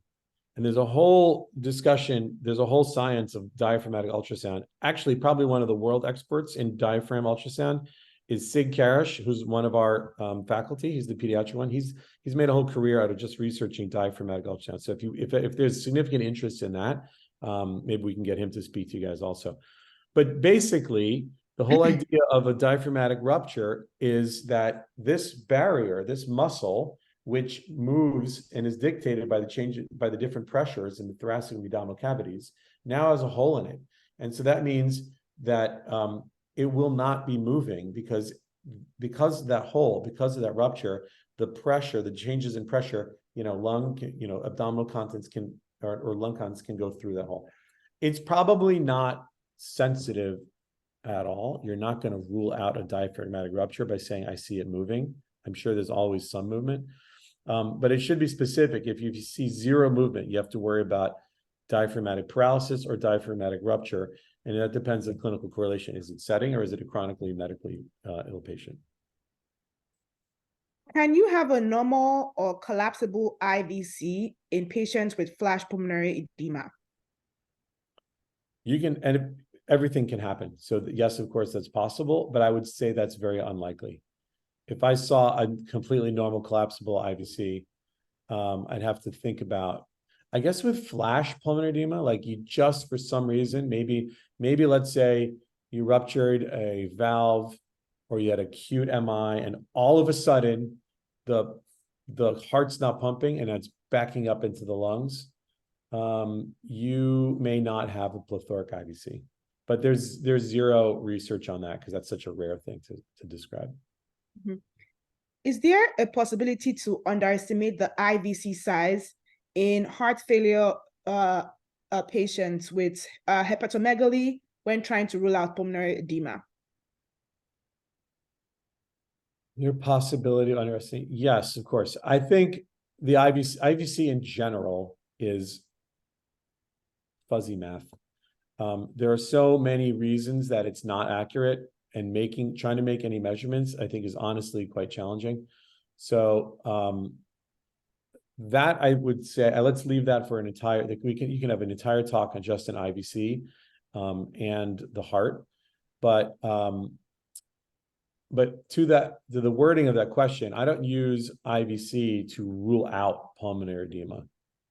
And there's a whole discussion, there's a whole science of diaphragmatic ultrasound. Actually, probably one of the world experts in diaphragm ultrasound is Sig Karish, who's one of our faculty. He's the pediatric one. He's made a whole career out of just researching diaphragmatic ultrasound. So if there's significant interest in that, maybe we can get him to speak to you guys also. But basically, the whole idea of a diaphragmatic rupture is that this barrier, this muscle, which moves and is dictated by the different pressures in the thoracic and abdominal cavities, now has a hole in it. And so that means that it will not be moving because of that hole, because of that rupture, the pressure, the changes in pressure, abdominal contents or lung contents can go through that hole. It's probably not sensitive at all. You're not going to rule out a diaphragmatic rupture by saying, I see it moving. I'm sure there's always some movement, but it should be specific. If you see zero movement, you have to worry about diaphragmatic paralysis or diaphragmatic rupture. And that depends on clinical correlation. Is it setting or is it a chronically medically ill patient? Can you have a normal or collapsible IVC in patients with flash pulmonary edema? You can, and everything can happen. So yes, of course, that's possible, but I would say that's very unlikely. If I saw a completely normal collapsible IVC, I'd have to think about, I guess with flash pulmonary edema, like you just for some reason, maybe let's say you ruptured a valve or you had acute MI and all of a sudden the heart's not pumping and it's backing up into the lungs. You may not have a plethoric IVC, but there's zero research on that because that's such a rare thing to describe. Mm-hmm. Is there a possibility to underestimate the IVC size in heart failure patients with hepatomegaly when trying to rule out pulmonary edema? Your possibility of underestimating? Yes, of course. I think the IVC in general is fuzzy math. There are so many reasons that it's not accurate, and trying to make any measurements, I think, is honestly quite challenging. So that I would say, let's leave that for you can have an entire talk on just an IVC and the heart. But to the wording of that question, I don't use IVC to rule out pulmonary edema,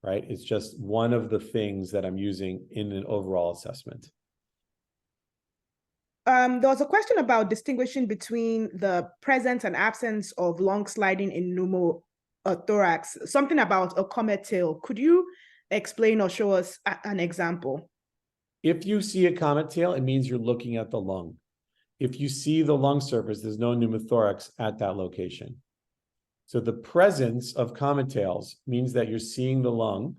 right? It's just one of the things that I'm using in an overall assessment. There was a question about distinguishing between the presence and absence of lung sliding in pneumothorax, something about a comet tail. Could you explain or show us an example? If you see a comet tail, it means you're looking at the lung. If you see the lung surface, there's no pneumothorax at that location. So the presence of comet tails means that you're seeing the lung.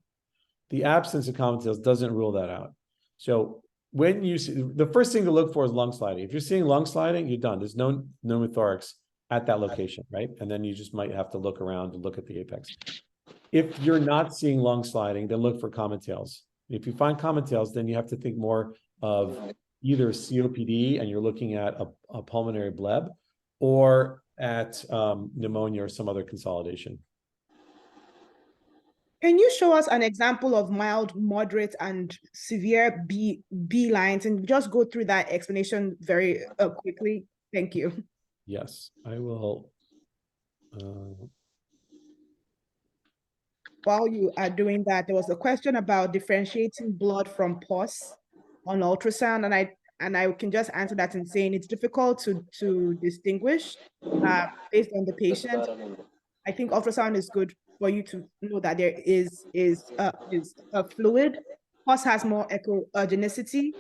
The absence of comet tails doesn't rule that out. So when you see, the first thing to look for is lung sliding. If you're seeing lung sliding, you're done. There's no pneumothorax at that location, right? And then you just might have to look around to look at the apex. If you're not seeing lung sliding, then look for comet tails. If you find comet tails, then you have to think more of either COPD and you're looking at a pulmonary bleb, or at pneumonia or some other consolidation. Can you show us an example of mild, moderate, and severe B lines, and just go through that explanation very quickly? Thank you. Yes, I will. While you are doing that, there was a question about differentiating blood from pus on ultrasound, and I can just answer that in saying it's difficult to distinguish based on the patient. I think ultrasound is good for you to know that there is a fluid. Pus has more echogenicity,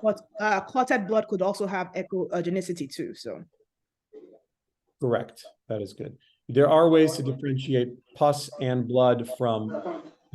but clotted blood could also have echogenicity too. So, correct. That is good. There are ways to differentiate pus and blood from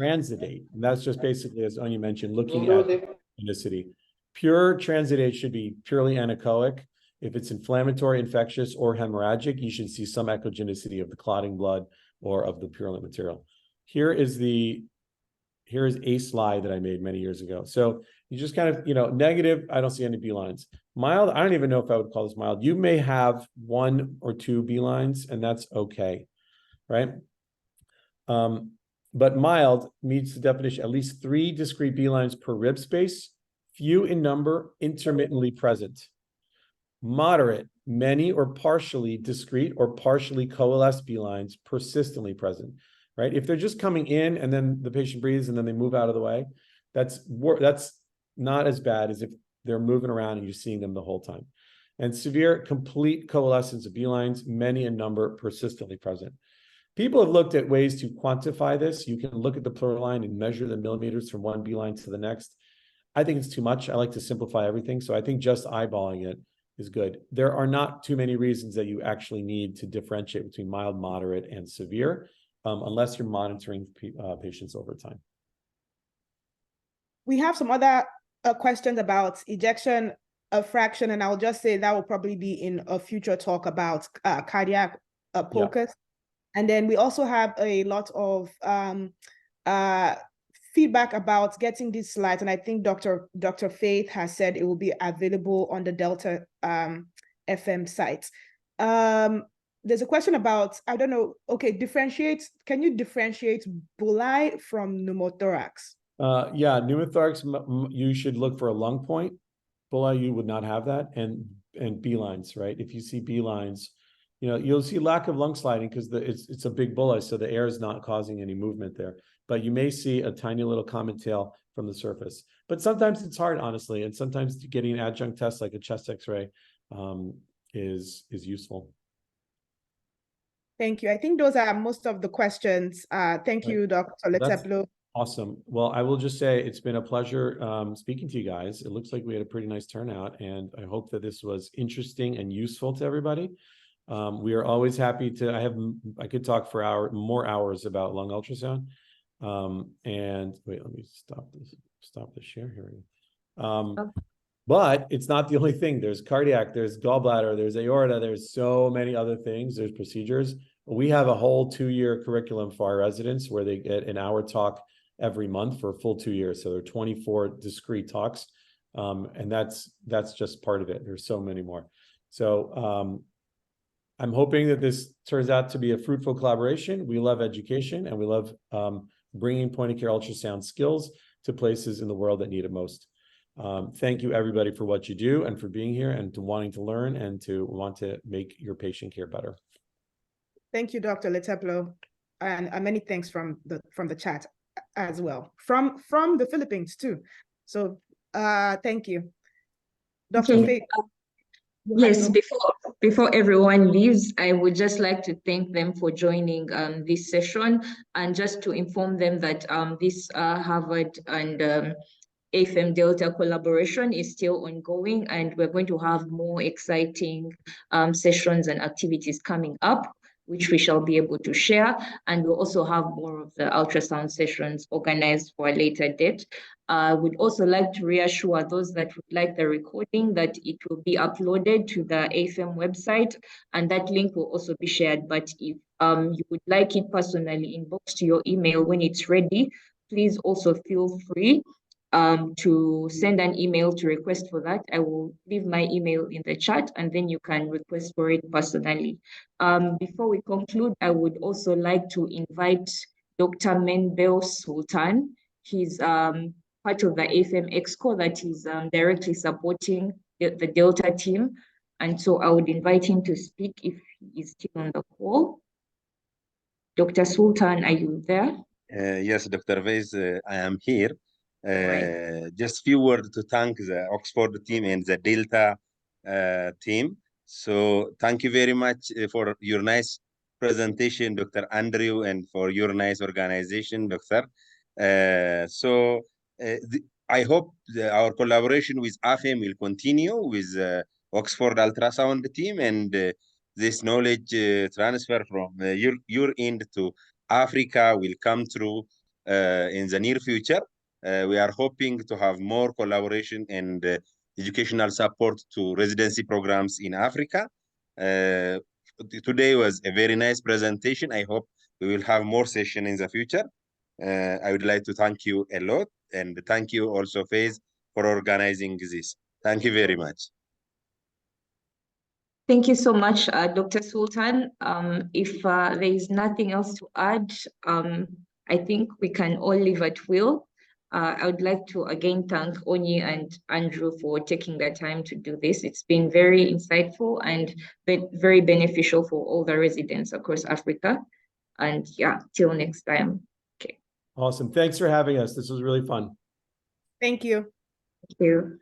transidate. And that's just basically, as Onya mentioned, looking at echogenicity. Pure transidate should be purely anechoic. If it's inflammatory, infectious, or hemorrhagic, you should see some echogenicity of the clotting blood or of the purulent material. Here is a slide that I made many years ago. So you just kind of, negative, I don't see any B lines. Mild, I don't even know if I would call this mild. You may have 1 or 2 B lines, and that's okay, right? But mild meets the definition, at least 3 discrete B lines per rib space, few in number, intermittently present. Moderate many or partially discrete or partially coalesced B lines persistently present, right? If they're just coming in and then the patient breathes and then they move out of the way, that's not as bad as if they're moving around and you're seeing them the whole time. And severe complete coalescence of B lines, many in number, persistently present. People have looked at ways to quantify this. You can look at the pleural line and measure the millimeters from one B line to the next. I think it's too much. I like to simplify everything. So I think just eyeballing it is good. There are not too many reasons that you actually need to differentiate between mild, moderate, and severe, unless you're monitoring patients over time. We have some other questions about ejection fraction, and I'll just say that will probably be in a future talk about cardiac POCUS. Yeah. And then we also have a lot of feedback about getting these slides, and I think Dr. Faith has said it will be available on the Delta FM site. There's a question about, I don't know, okay, can you differentiate bullae from pneumothorax? Yeah, pneumothorax, you should look for a lung point. Bullae, you would not have that, and B lines, right? If you see B lines, you know, you'll see lack of lung sliding because it's a big bullae, so the air is not causing any movement there. But you may see a tiny little common tail from the surface. But sometimes it's hard, honestly, and sometimes getting an adjunct test like a chest X-ray is useful. Thank you. I think those are most of the questions. Thank you, Dr. Liteplo. Awesome. Well, I will just say it's been a pleasure speaking to you guys. It looks like we had a pretty nice turnout, and I hope that this was interesting and useful to everybody. We are always happy to, I could talk for more hours about lung ultrasound. And wait, let me stop the share here. But it's not the only thing. There's cardiac, there's gallbladder, there's aorta, there's so many other things, there's procedures. We have a whole 2-year curriculum for our residents where they get an hour talk every month for a full 2 years. So there are 24 discrete talks. And that's just part of it. There's so many more. So I'm hoping that this turns out to be a fruitful collaboration. We love education, and we love bringing point-of-care ultrasound skills to places in the world that need it most. Thank you, everybody, for what you do and for being here and to wanting to learn and to want to make your patient care better. Thank you, Dr. Liteplo, and many thanks from the chat as well, from the Philippines too. So thank you, Dr. Faith. Yes, before everyone leaves, I would just like to thank them for joining this session, and just to inform them that this Harvard and AFM Delta collaboration is still ongoing, and we're going to have more exciting sessions and activities coming up, which we shall be able to share. And we'll also have more of the ultrasound sessions organized for a later date. I would also like to reassure those that would like the recording that it will be uploaded to the AFM website, and that link will also be shared. But if you would like it personally inboxed to your email when it's ready, please also feel free to send an email to request for that. I will leave my email in the chat, and then you can request for it personally. Before we conclude, I would also like to invite Dr. Menbel Sultan. He's part of the AFM Exco that is directly supporting the Delta team. And so I would invite him to speak if he is still on the call. Dr. Sultan, are you there? Yes, Dr. Vez, I am here. Right. Just few words to thank the Oxford team and the Delta team. So thank you very much for your nice presentation, Dr. Andrew, and for your nice organization, Dr. I hope our collaboration with AFM will continue with Oxford Ultrasound team, and this knowledge transfer from your end to Africa will come through in the near future. We are hoping to have more collaboration and educational support to residency programs in Africa. Today was a very nice presentation. I hope we will have more sessions in the future. I would like to thank you a lot, and thank you also, Faith, for organizing this. Thank you very much. Thank you so much, Dr. Sultan. If there is nothing else to add, I think we can all leave at will. I would like to again thank Onyi and Andrew for taking the time to do this. It's been very insightful and very beneficial for all the residents across Africa. And yeah, till next time. Okay. Awesome. Thanks for having us. This was really fun. Thank you. Thank you.